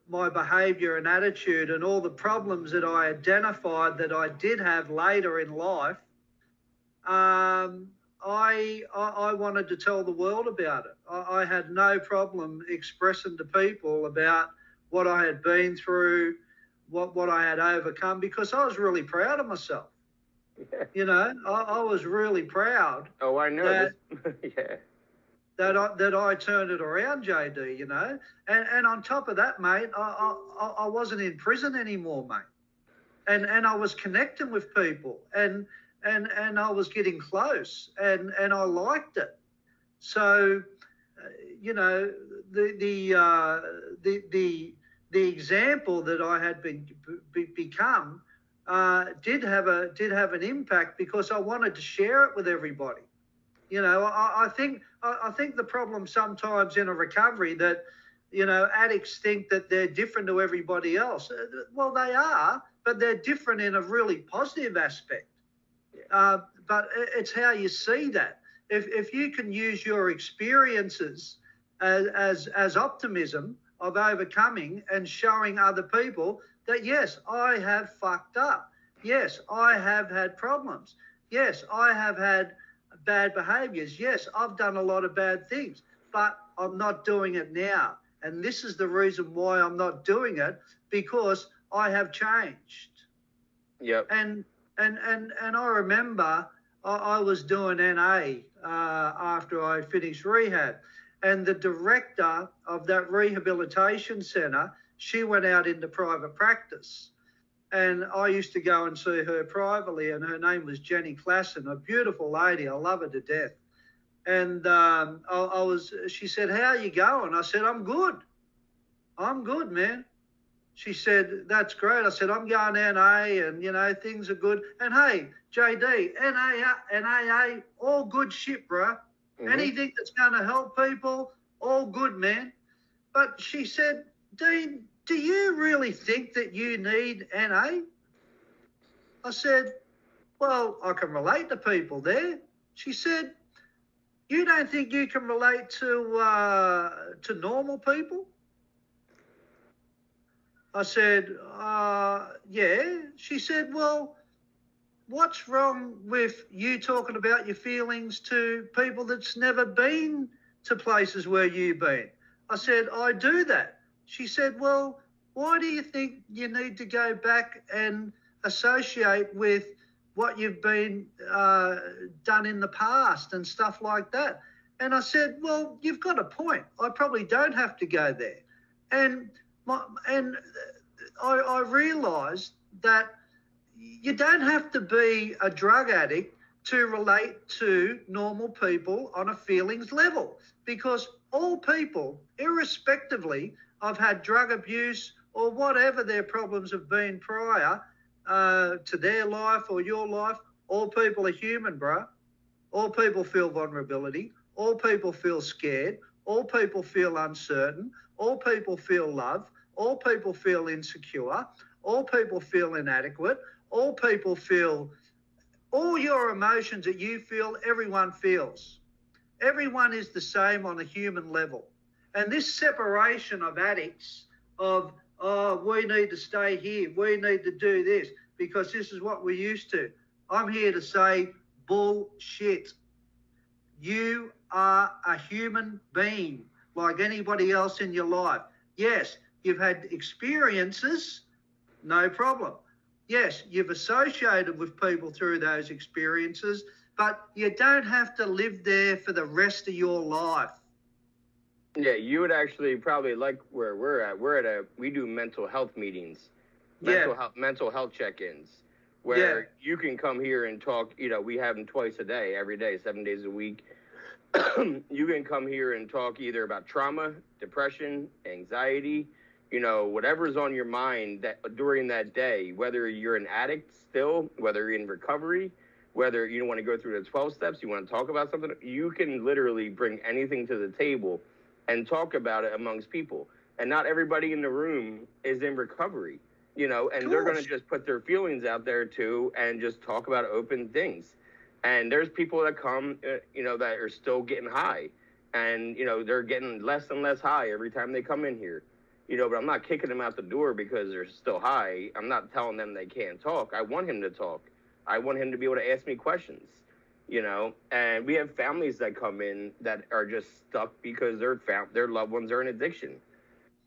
my behaviour and attitude and all the problems that I identified that I did have later in life, I wanted to tell the world about it. I had no problem expressing to people about what I had been through, what I had overcome, because I was really proud of myself. You know, I was really proud. Oh, I know. That, yeah. That I turned it around, JD, you know. And on top of that, mate, I wasn't in prison anymore, mate. And I was connecting with people and I was getting close and I liked it. So, you know, the example that I had become did have an impact because I wanted to share it with everybody. You know, I think the problem sometimes in a recovery that, you know, addicts think that they're different to everybody else. Well, they are, but they're different in a really positive aspect. But it's how you see that. If you can use your experiences as optimism of overcoming and showing other people that, yes, I have fucked up. Yes, I have had problems. Yes, I have had bad behaviours. Yes, I've done a lot of bad things, but I'm not doing it now. And this is the reason why I'm not doing it, because I have changed. Yep. And I remember I was doing NA after I finished rehab, and the director of that rehabilitation centre, she went out into private practice. And I used to go and see her privately, and her name was Jenny Klassen, a beautiful lady. I love her to death. And she said, "How are you going?" I said, "I'm good. I'm good, man." She said, "That's great." I said, "I'm going NA and, you know, things are good." And hey, JD, NA, all good shit, bro. Mm-hmm. Anything that's going to help people, all good, man. But she said, "Dean, do you really think that you need NA?" I said, "Well, I can relate to people there." She said, "You don't think you can relate to normal people?" I said, "Yeah." She said, "Well, what's wrong with you talking about your feelings to people that's never been to places where you've been?" I said, "I do that." She said, "Well, why do you think you need to go back and associate with what you've been done in the past and stuff like that?" And I said, "Well, you've got a point. I probably don't have to go there." And I realised that you don't have to be a drug addict to relate to normal people on a feelings level, because all people, irrespectively of had drug abuse or whatever their problems have been prior to their life or your life, all people are human, bro. All people feel vulnerability. All people feel scared. All people feel uncertain. All people feel love. All people feel insecure. All people feel inadequate. All people feel all your emotions that you feel, everyone feels. Everyone is the same on a human level. And this separation of addicts of, oh, we need to stay here, we need to do this because this is what we're used to. I'm here to say bullshit. You are a human being like anybody else in your life. Yes, you've had experiences, no problem. Yes, you've associated with people through those experiences, but you don't have to live there for the rest of your life. Yeah, you would actually probably like where we're at. We do mental health meetings, mental health check-ins, where you can come here and talk. You know, we have them twice a day, every day, 7 days a week. You can come here and talk either about trauma, depression, anxiety, you know, whatever's on your mind that during that day, whether you're an addict still, whether you're in recovery, whether you don't want to go through the 12 steps, you want to talk about something, you can literally bring anything to the table and talk about it amongst people. And not everybody in the room is in recovery, you know, and they're going to just put their feelings out there too and just talk about open things. And there's people that come, you know, that are still getting high. And, you know, they're getting less and less high every time they come in here. You know, but I'm not kicking them out the door because they're still high. I'm not telling them they can't talk. I want him to talk. I want him to be able to ask me questions, you know. And we have families that come in that are just stuck because their loved ones are in addiction,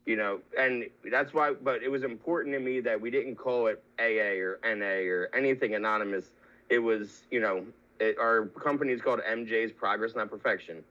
you know. And that's why, but it was important to me that we didn't call it AA or NA or anything anonymous. It was, you know, our company is called MJ's Progress Not Perfection.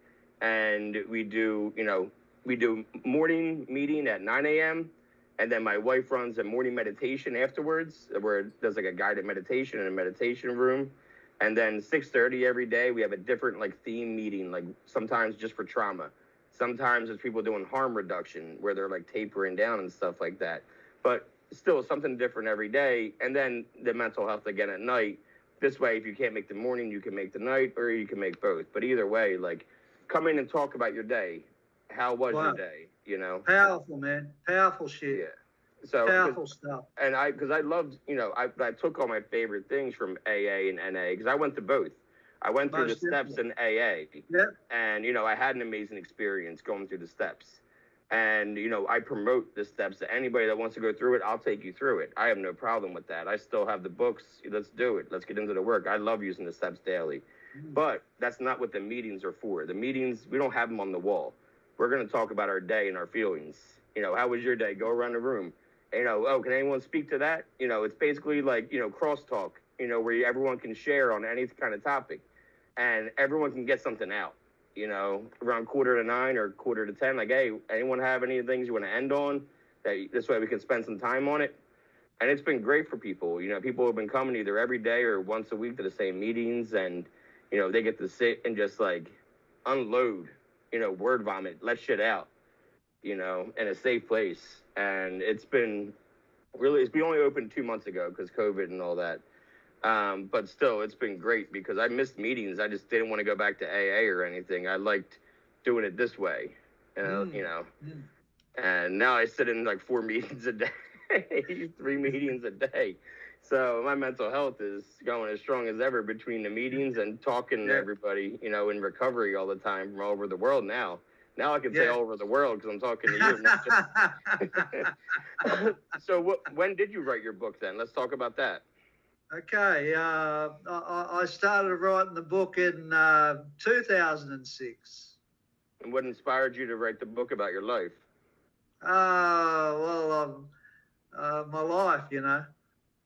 And we do, you know, we do morning meeting at 9 a.m. And then my wife runs a morning meditation afterwards where it does like a guided meditation in a meditation room. And then 6:30 every day, we have a different like theme meeting, like sometimes just for trauma. Sometimes it's people doing harm reduction where they're like tapering down and stuff like that. But still something different every day. And then the mental health again at night. This way, if you can't make the morning, you can make the night or you can make both. But either way, like come in and talk about your day. How was your day? You know, powerful, man, powerful shit. Yeah, so powerful stuff. And because I loved, you know, I took all my favorite things from AA and NA because I went to both. I went through the steps in AA, and you know, I had an amazing experience going through the steps. And you know, I promote the steps to anybody that wants to go through it. I'll take you through it. I have no problem with that. I still have the books. Let's do it. Let's get into the work. I love using the steps daily, but that's not what the meetings are for. The meetings, we don't have them on the wall. We're going to talk about our day and our feelings. You know, how was your day? Go around the room. You know, oh, can anyone speak to that? You know, it's basically like, you know, crosstalk, you know, where everyone can share on any kind of topic and everyone can get something out, you know, around 8:45 or 9:45. Like, hey, anyone have any things you want to end on? That this way we can spend some time on it. And it's been great for people. You know, people have been coming either every day or once a week to the same meetings and, you know, they get to sit and just like unload, you know, word vomit, let shit out, you know, in a safe place. And it's been really, we only opened 2 months ago because COVID and all that. But still, it's been great because I missed meetings. I just didn't want to go back to AA or anything. I liked doing it this way, you know. And now I sit in like 4 meetings a day, 3 meetings a day. So my mental health is going as strong as ever between the meetings and talking to everybody, you know, in recovery all the time from all over the world now. Now I can say all over the world because I'm talking to you. Not just... So when did you write your book then? Let's talk about that. Okay. I started writing the book in 2006. And what inspired you to write the book about your life? My life, you know.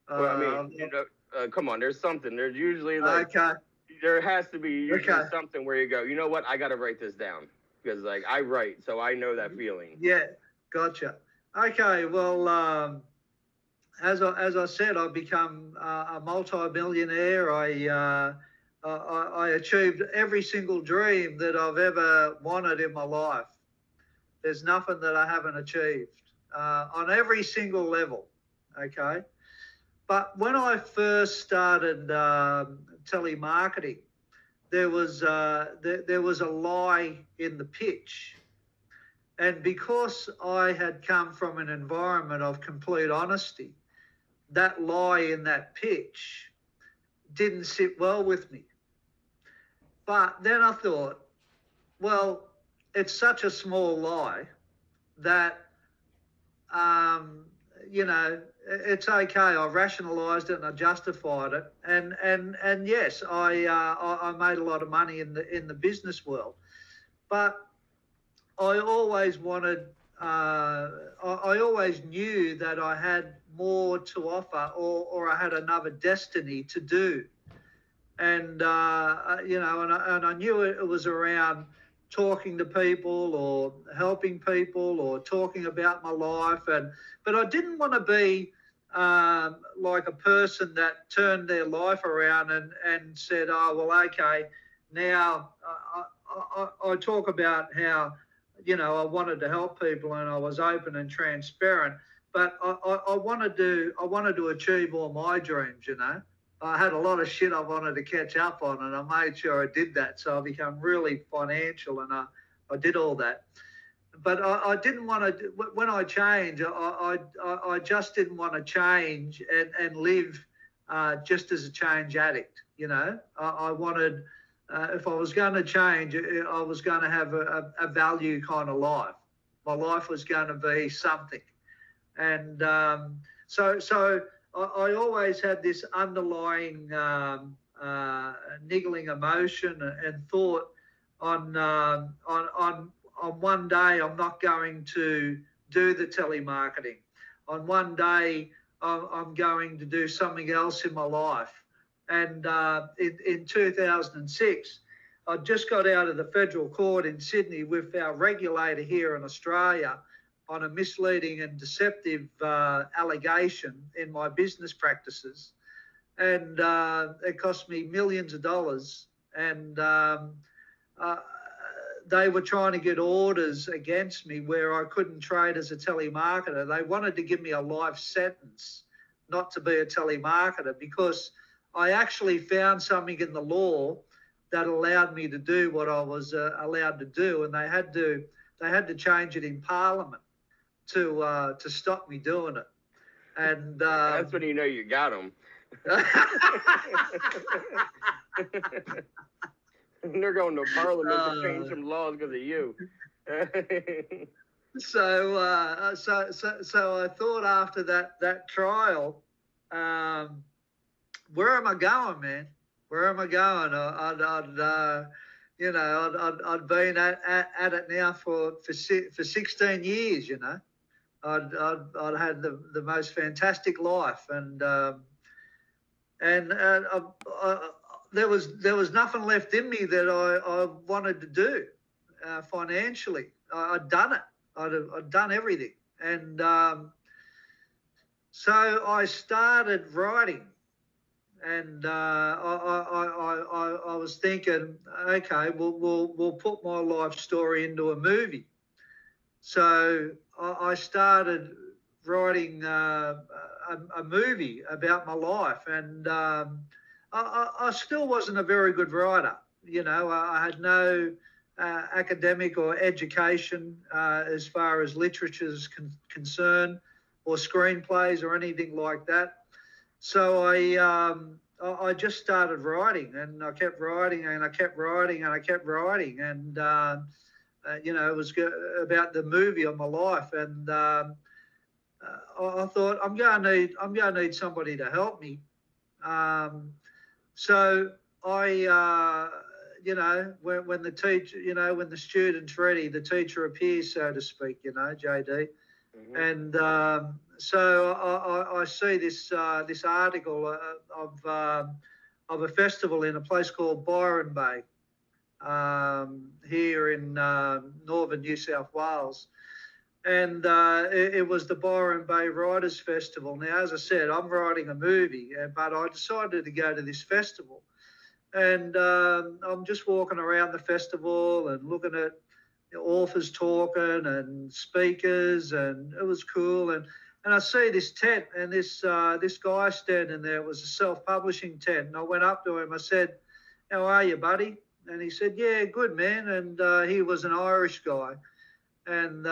Well, I mean, you know, come on, there's something. There's usually like, there has to be usually something where you go, you know what, I got to write this down. Because, like, I write, so I know that feeling. Yeah, gotcha. Okay, well, as I said, I've become a multi-millionaire. I achieved every single dream that I've ever wanted in my life. There's nothing that I haven't achieved on every single level. Okay. But when I first started telemarketing, there was a lie in the pitch. And because I had come from an environment of complete honesty, that lie in that pitch didn't sit well with me. But then I thought, well, it's such a small lie that, it's okay. I rationalised it and I justified it, and yes, I made a lot of money in the business world, but I always wanted. I always knew that I had more to offer, or I had another destiny to do, and and I knew it was around talking to people or helping people or talking about my life, but I didn't want to be like a person that turned their life around and said, oh well, okay, now I talk about how I wanted to help people and I was open and transparent, but I wanted to achieve all my dreams. I had a lot of shit I wanted to catch up on, and I made sure I did that. So I became really financial, and I did all that. But I didn't want to. When I changed, I just didn't want to change and live just as a change addict. I wanted. If I was going to change, I was going to have a value kind of life. My life was going to be something, and so I always had this underlying niggling emotion and thought on one day I'm not going to do the telemarketing. On one day I'm going to do something else in my life. And in 2006, I just got out of the federal court in Sydney with our regulator here in Australia on a misleading and deceptive allegation in my business practices. And it cost me millions of dollars. And they were trying to get orders against me where I couldn't trade as a telemarketer. They wanted to give me a life sentence not to be a telemarketer, because I actually found something in the law that allowed me to do what I was allowed to do, and they had to change it in Parliament to stop me doing it. And that's when you know you got them. They're going to Parliament to change some laws because of you. So I thought after that trial, where am I going, man? Where am I going? I'd been at it now for 16 years. I'd had the most fantastic life, and there was nothing left in me that I wanted to do financially. I'd done it. I'd done everything, and so I started writing. And I was thinking, okay, we'll put my life story into a movie. So I started writing a movie about my life, and I still wasn't a very good writer. I had no academic or education as far as literature is concerned, or screenplays or anything like that. So I just started writing, and I kept writing, and I kept writing, and I kept writing, and it was about the movie of my life, and I thought I'm going to need somebody to help me. So I when the teacher, when the student's ready, the teacher appears, so to speak, JD. Mm-hmm. And so I see this article of a festival in a place called Byron Bay here in northern New South Wales, and it was the Byron Bay Writers Festival. Now, as I said, I'm writing a movie, but I decided to go to this festival. And I'm just walking around the festival and looking at authors talking and speakers, and it was cool. And I see this tent, and this guy standing there. It was a self-publishing tent. And I went up to him. I said, "How are you, buddy?" And he said, "Yeah, good, man." And he was an Irish guy. And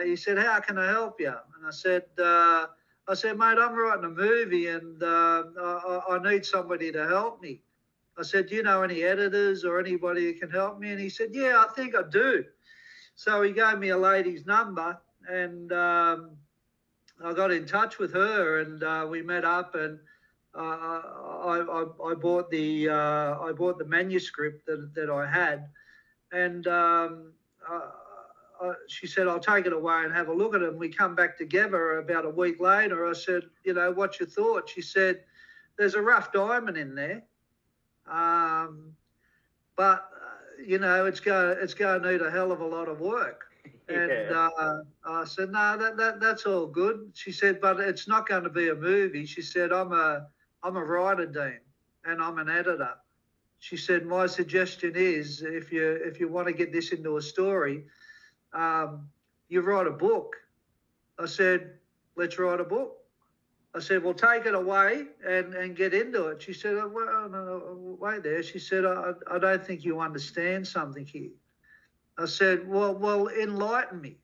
he said, "How can I help you?" And I said, "Mate, I'm writing a movie, and I need somebody to help me." I said, "Do you know any editors or anybody who can help me?" And he said, "Yeah, I think I do." So he gave me a lady's number, and I got in touch with her, and we met up, and I bought the manuscript that I had, and she said, "I'll take it away and have a look at it." And we come back together about a week later. I said, "What's your thought?" She said, "There's a rough diamond in there. But it's going to need a hell of a lot of work." And I said, "No, that's all good." She said, "But it's not going to be a movie." She said, I'm a writer, Dean, and I'm an editor." She said, "My suggestion is, if you want to get this into a story, you write a book." I said, "Let's write a book." I said, "Well, take it away and get into it." She said, "Well, no, wait there." She said, I don't think you understand something here." I said, well, enlighten me."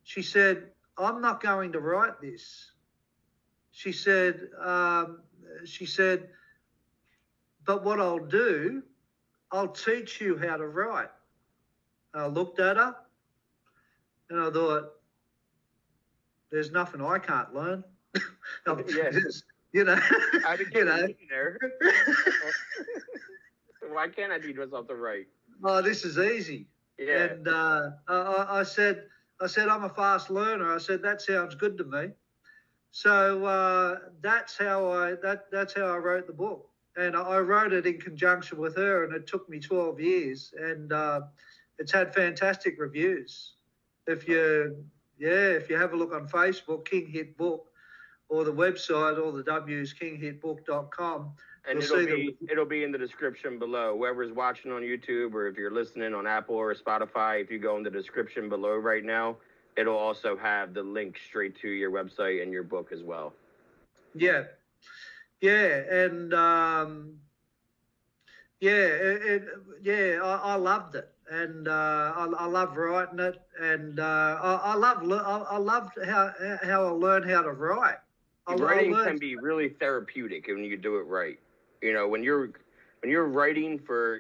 She said, "I'm not going to write this." She said, "But what I'll do, I'll teach you how to write." I looked at her and I thought, there's nothing I can't learn. Yes. I became a millionaire. Why can't I teach myself to write? Oh, this is easy. Yeah. And I said, "I'm a fast learner." I said, "That sounds good to me." So that's how I wrote the book, and I wrote it in conjunction with her, and it took me 12 years, and it's had fantastic reviews. If you have a look on Facebook, King Hit Book, or the website, all the W's, kinghitbook.com. And it'll be in the description below. Whoever's watching on YouTube, or if you're listening on Apple or Spotify, if you go in the description below right now, it'll also have the link straight to your website and your book as well. Yeah. And I loved it, and I love writing it, and I loved how I learned how to write. Writing can be really therapeutic when you do it right. When you're writing for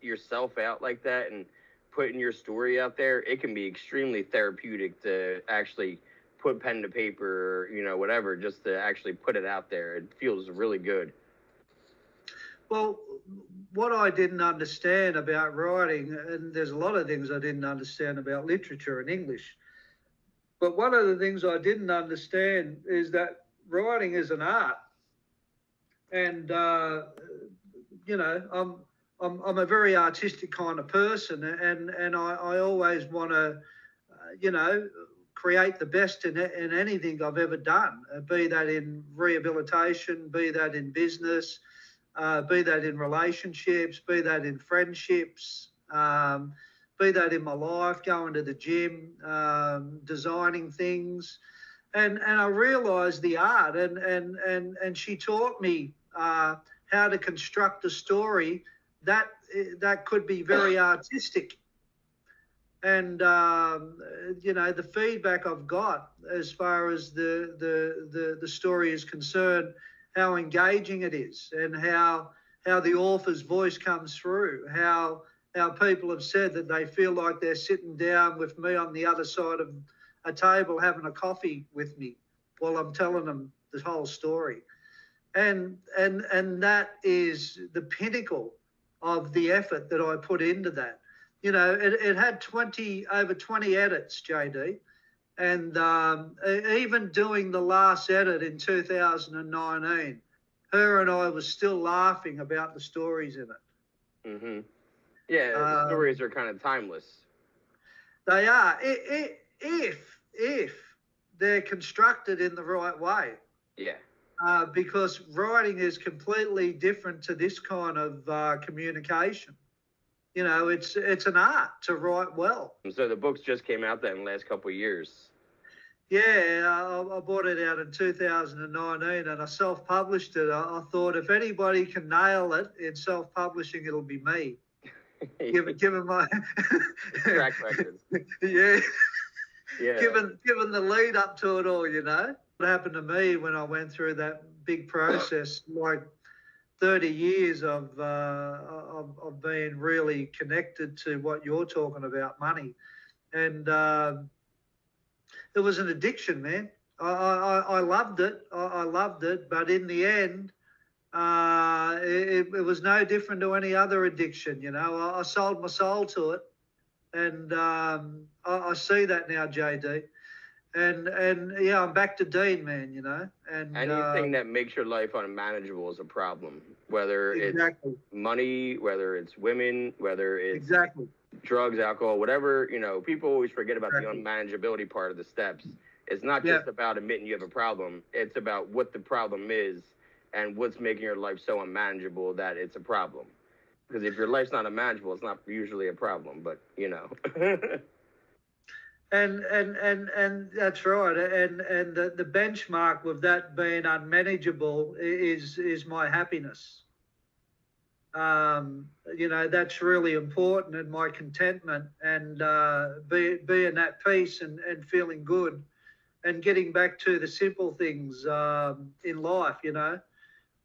yourself out like that and putting your story out there, it can be extremely therapeutic to actually put pen to paper, or whatever, just to actually put it out there. It feels really good. Well, what I didn't understand about writing, and there's a lot of things I didn't understand about literature and English, but one of the things I didn't understand is that writing is an art. And, I'm a very artistic kind of person, and I always want to, create the best in anything I've ever done, be that in rehabilitation, be that in business, be that in relationships, be that in friendships, be that in my life, going to the gym, designing things. And I realised the art, and she taught me how to construct a story that could be very artistic. And the feedback I've got as far as the story is concerned, how engaging it is, and how the author's voice comes through, how people have said that they feel like they're sitting down with me on the other side of a table having a coffee with me while I'm telling them the whole story. And that is the pinnacle of the effort that I put into that. It had over 20 edits, JD. And even doing the last edit in 2019, her and I were still laughing about the stories in it. Mm-hmm. Yeah, the stories are kind of timeless. They are. If if they're constructed in the right way. Yeah. Because writing is completely different to this kind of communication. You know, it's an art to write well. So the books just came out then in the last couple of years. Yeah, I bought it out in 2019 and I self-published it. I thought if anybody can nail it in self-publishing, it'll be me. Given my track record. Yeah. Yeah. Given the lead up to it all, you know. What happened to me when I went through that big process, like 30 years of being really connected to what you're talking about, money. And it was an addiction, man. I loved it. I loved it. But in the end, it was no different to any other addiction, you know. I sold my soul to it. And I see that now, JD. And yeah, I'm back to Dean, man, you know. And anything that makes your life unmanageable is a problem. Whether exactly. It's money, whether it's women, whether it's exactly. drugs, alcohol, whatever, you know, people always forget about the unmanageability part of the steps. It's not just about admitting you have a problem. It's about what the problem is and what's making your life so unmanageable that it's a problem. Because if your life's not unmanageable, it's not usually a problem, but, you know. And that's right. And the benchmark with that being unmanageable is my happiness. You know, that's really important, and my contentment, and being at peace and feeling good, and getting back to the simple things in life, you know,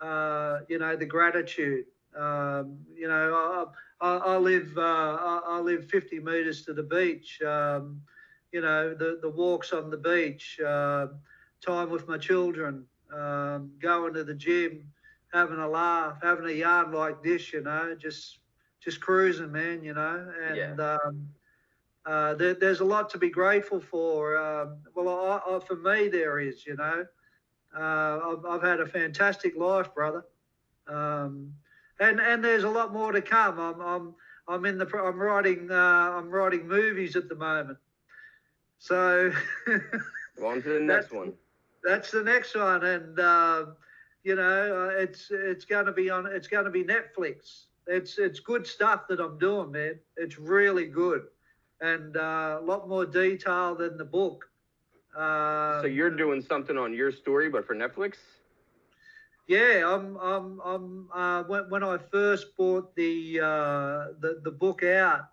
the gratitude. You know, I live 50 meters to the beach. You know, the walks on the beach, time with my children, going to the gym, having a laugh, having a yarn like this, you know, just cruising, man, you know. And there's a lot to be grateful for. Well, for me, there is, you know. I've had a fantastic life, brother. And there's a lot more to come. I'm writing movies at the moment. So on to the next one. That's the next one, and you know, it's going to be Netflix. It's good stuff that I'm doing, man. It's really good, and a lot more detail than the book. So you're doing something on your story, but for Netflix? Yeah, when I first bought the book out,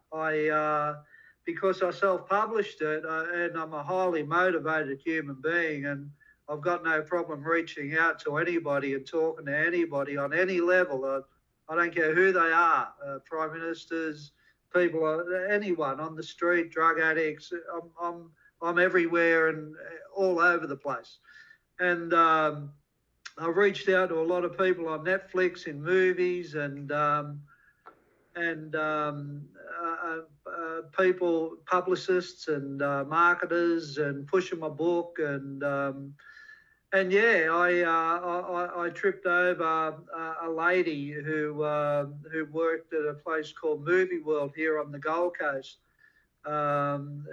because I self-published it, and I'm a highly motivated human being, and I've got no problem reaching out to anybody and talking to anybody on any level. I don't care who they are, prime ministers, people, anyone on the street, drug addicts. I'm everywhere and all over the place. And I reached out to a lot of people on Netflix, in movies, and people, publicists and marketers, and pushing my book, and yeah, I tripped over a lady who worked at a place called Movie World here on the Gold Coast, and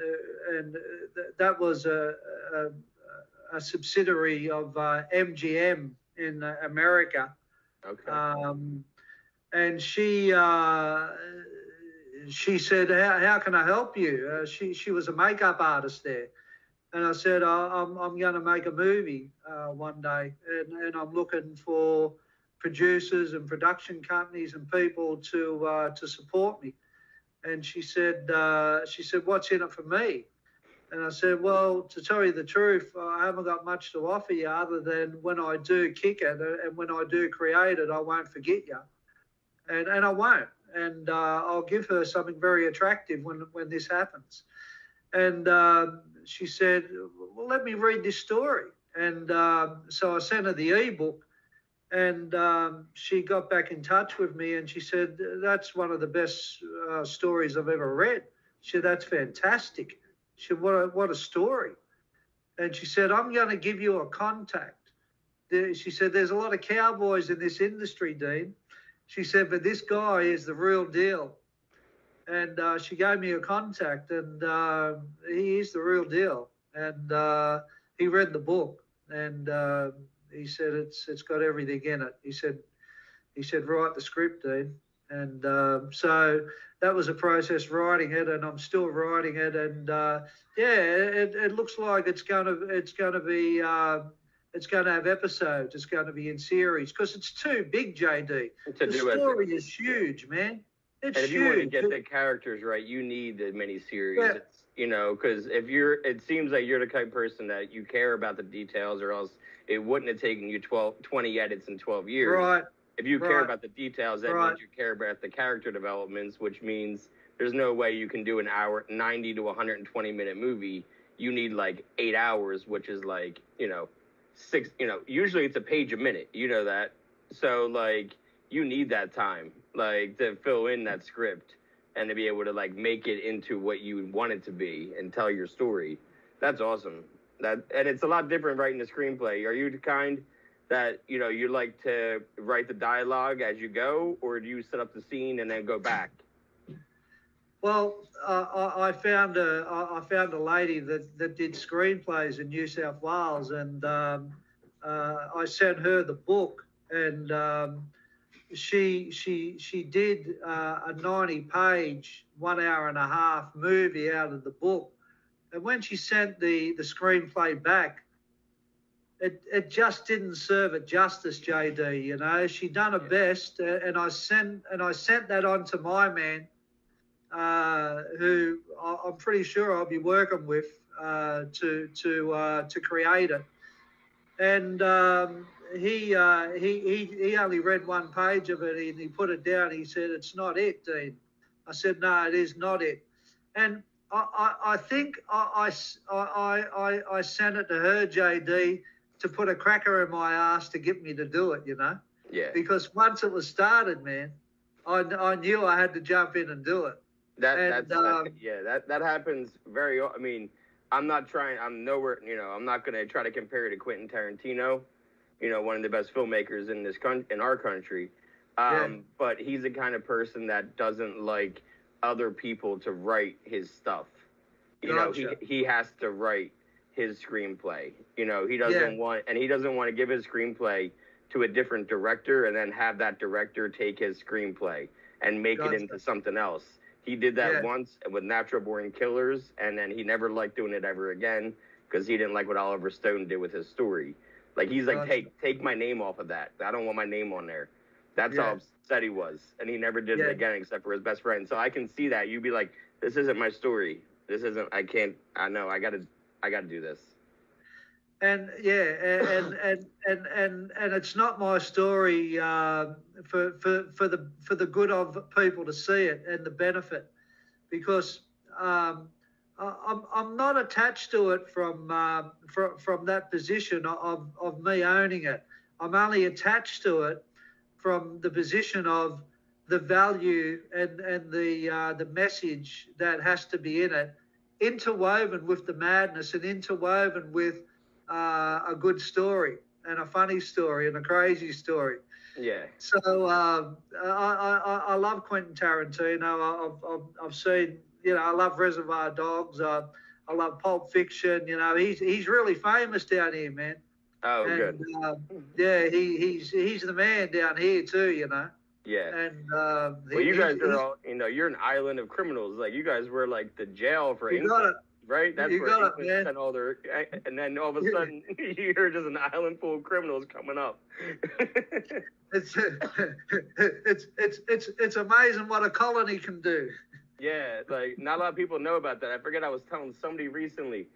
that was a subsidiary of MGM in America. Okay. And she said, how can I help you? She was a makeup artist there. And I said, I'm going to make a movie one day, and I'm looking for producers and production companies and people to support me. And she said, what's in it for me? And I said, well, to tell you the truth, I haven't got much to offer you other than when I do kick it and when I do create it, I won't forget you. And I won't. And I'll give her something very attractive when this happens. And she said, well, let me read this story. And so I sent her the ebook, and she got back in touch with me, and she said, that's one of the best stories I've ever read. She said, that's fantastic. She said, what a story. And she said, I'm going to give you a contact. She said, there's a lot of cowboys in this industry, Dean. She said, but this guy is the real deal. And she gave me a contact, and he is the real deal. and he read the book, and he said it's got everything in it. He said write the script, Dean, and so that was a process writing it, and I'm still writing it, and it looks like it's going to be it's going to have episodes. It's going to be in series because it's too big, JD. The story is huge, man. It's huge. And if you want to get the characters right, you need the miniseries. Yeah. You know, because it seems like you're the kind of person that you care about the details, or else it wouldn't have taken you 20 edits in 12 years. Right. If you care about the details, that means you care about the character developments, which means there's no way you can do an hour, 90 to 120-minute movie. You need like 8 hours, which is like, usually it's a page a minute. You know that. So, like, you need that time, like, to fill in that script and to be able to, like, make it into what you want it to be and tell your story. That's awesome. And it's a lot different writing a screenplay. Are you the kind that, you like to write the dialogue as you go, or do you set up the scene and then go back? Well, I found a lady that did screenplays in New South Wales, and I sent her the book, and she did a 90-page, 1 hour and a half movie out of the book, and when she sent the screenplay back, it just didn't serve it justice, JD. She done her best, and I sent that on to my man, who I'm pretty sure I'll be working with to create it. And he only read one page of it, and he put it down. He said, "It's not it, Dean." I said, "No, it is not it." And I think I sent it to her, JD, to put a cracker in my ass to get me to do it, Yeah. Because once it was started, man, I knew I had to jump in and do it. That happens very. I mean, I'm not nowhere. I'm not going to try to compare it to Quentin Tarantino. One of the best filmmakers in our country. But he's the kind of person that doesn't like other people to write his stuff. Gotcha. He has to write his screenplay. He doesn't want to give his screenplay to a different director and then have that director take his screenplay and make it into something else. He did that once with Natural Born Killers, and then he never liked doing it ever again because he didn't like what Oliver Stone did with his story. Like, he's like, take my name off of that. I don't want my name on there. That's how upset he was. And he never did it again except for his best friend. So I can see that. You'd be like, this isn't my story. I gotta do this. And and it's not my story for the good of people to see it and the benefit, because I'm not attached to it from that position of me owning it. I'm only attached to it from the position of the value and the message that has to be in it, interwoven with the madness and interwoven with a good story and a funny story and a crazy story. Yeah. So I love Quentin Tarantino. I've seen, I love Reservoir Dogs. I love Pulp Fiction. He's really famous down here, man. Oh, and, good. He's the man down here too. Yeah. And well, you guys are all, you're an island of criminals. Like, you guys were like the jail for England. Right? That's where England sent all their, and then all of a sudden you're just an island full of criminals coming up. It's amazing what a colony can do. Yeah, like, not a lot of people know about that. I forget, I was telling somebody recently,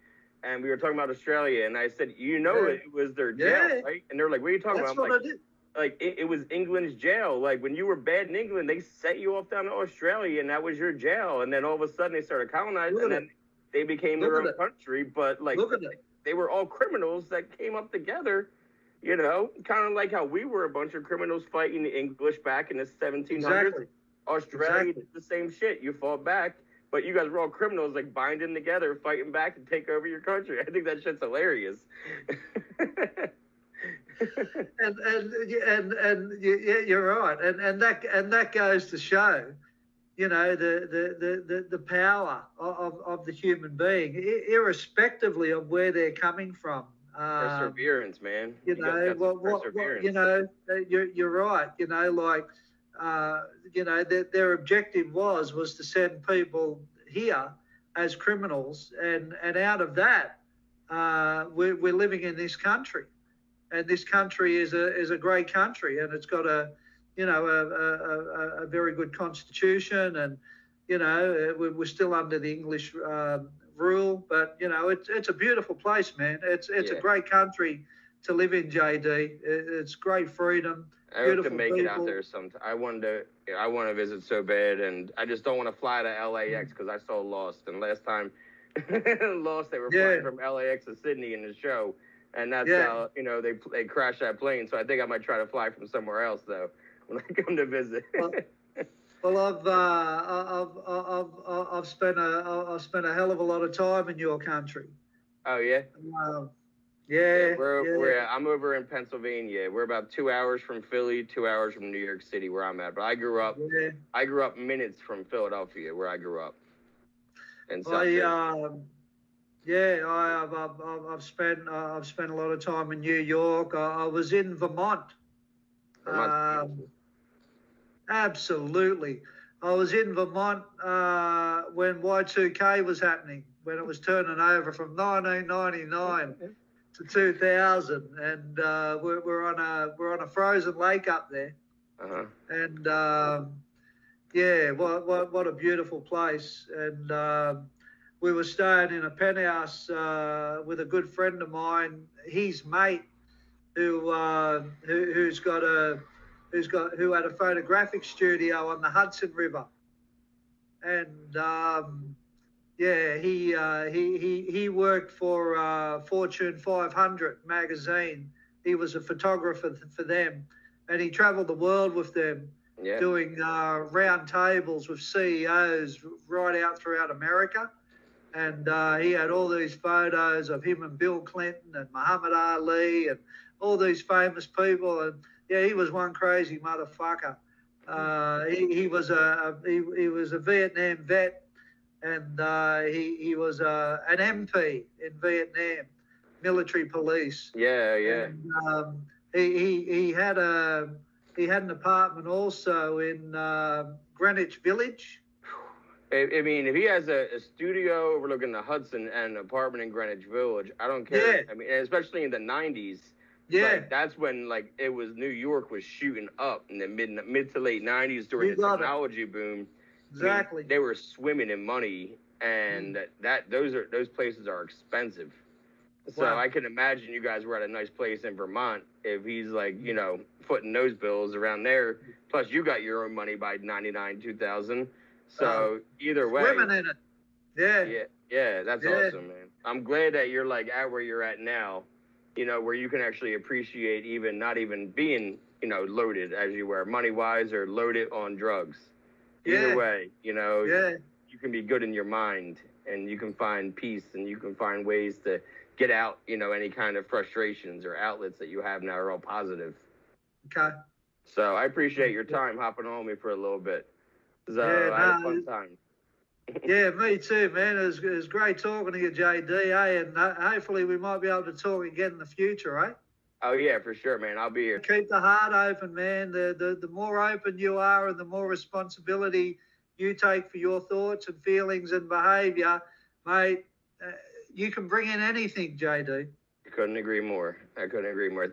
and we were talking about Australia, and I said, it was their jail, right? And they're like, what are you talking about? That's what I did. Like, it was England's jail. Like, when you were bad in England, they set you off down to Australia, and that was your jail. And then all of a sudden they started colonizing, and then they became their own country. But, like, they were all criminals that came up together, kind of like how we were a bunch of criminals fighting the English back in the 1700s. Exactly. Australia did the same shit. You fought back, but you guys were all criminals, like, binding together, fighting back to take over your country. I think that shit's hilarious. and you're right, and that goes to show you know, the power of the human being, irrespectively of where they're coming from. Perseverance, man. You know, perseverance. you know, you're right. You know, like, you know, their objective was to send people here as criminals, and out of that, we're living in this country, and this country is a great country, and it's got a, you know, a very good constitution, and, you know, we're still under the English rule, but, you know, it's a beautiful place, man. It's a great country to live in, JD. It's great freedom. I hope to make it out there sometime. I want to visit so bad, and I just don't want to fly to LAX because I saw Lost, and last time Lost, they were flying from LAX to Sydney in the show, and that's how, you know, they crashed that plane. So I think I might try to fly from somewhere else though when I come to visit. Well, I've spent a hell of a lot of time in your country. Oh yeah. Yeah. I'm over in Pennsylvania. We're about 2 hours from Philly, 2 hours from New York City, where I'm at. But I grew up minutes from Philadelphia, where I grew up. And I've spent a lot of time in New York. I was in Vermont. Absolutely. I was in Vermont when Y2K was happening, when it was turning over from 1999 to 2000, and we're on a frozen lake up there. And what a beautiful place. And we were staying in a penthouse with a good friend of mine, his mate, who had a photographic studio on the Hudson River, and he worked for Fortune 500 magazine. He was a photographer for them, and he traveled the world with them, doing round tables with CEOs right out throughout America. And he had all these photos of him and Bill Clinton and Muhammad Ali and all these famous people. And he was one crazy motherfucker. He was a Vietnam vet, and he was an MP in Vietnam, military police. And, he had an apartment also in Greenwich Village. I mean, if he has a studio overlooking the Hudson and an apartment in Greenwich Village, I don't care. I mean, especially in the 90s. Like, that's when, like, it was New York was shooting up in the mid to late 90s during the technology boom. Exactly. I mean, they were swimming in money, and those places are expensive. So I can imagine you guys were at a nice place in Vermont if he's, like, you know, footing those bills around there. Plus, you got your own money by 99, 2000. So either way, swimming in it. Yeah, that's awesome, man. I'm glad that you're like at where you're at now, you know, where you can actually appreciate even not even being, you know, loaded as you were money wise or loaded on drugs. Either way, you know, you can be good in your mind, and you can find peace, and you can find ways to get out, you know, any kind of frustrations or outlets that you have now are all positive. Okay. So I appreciate your time hopping on me for a little bit. So I had a fun time. Yeah, me too, man. It was great talking to you, JD, and hopefully we might be able to talk again in the future, right? Oh, yeah, for sure, man. I'll be here. Keep the heart open, man. The more open you are and the more responsibility you take for your thoughts and feelings and behaviour, mate, you can bring in anything, JD. I couldn't agree more.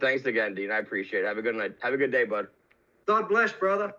Thanks again, Dean. I appreciate it. Have a good night. Have a good day, bud. God bless, brother.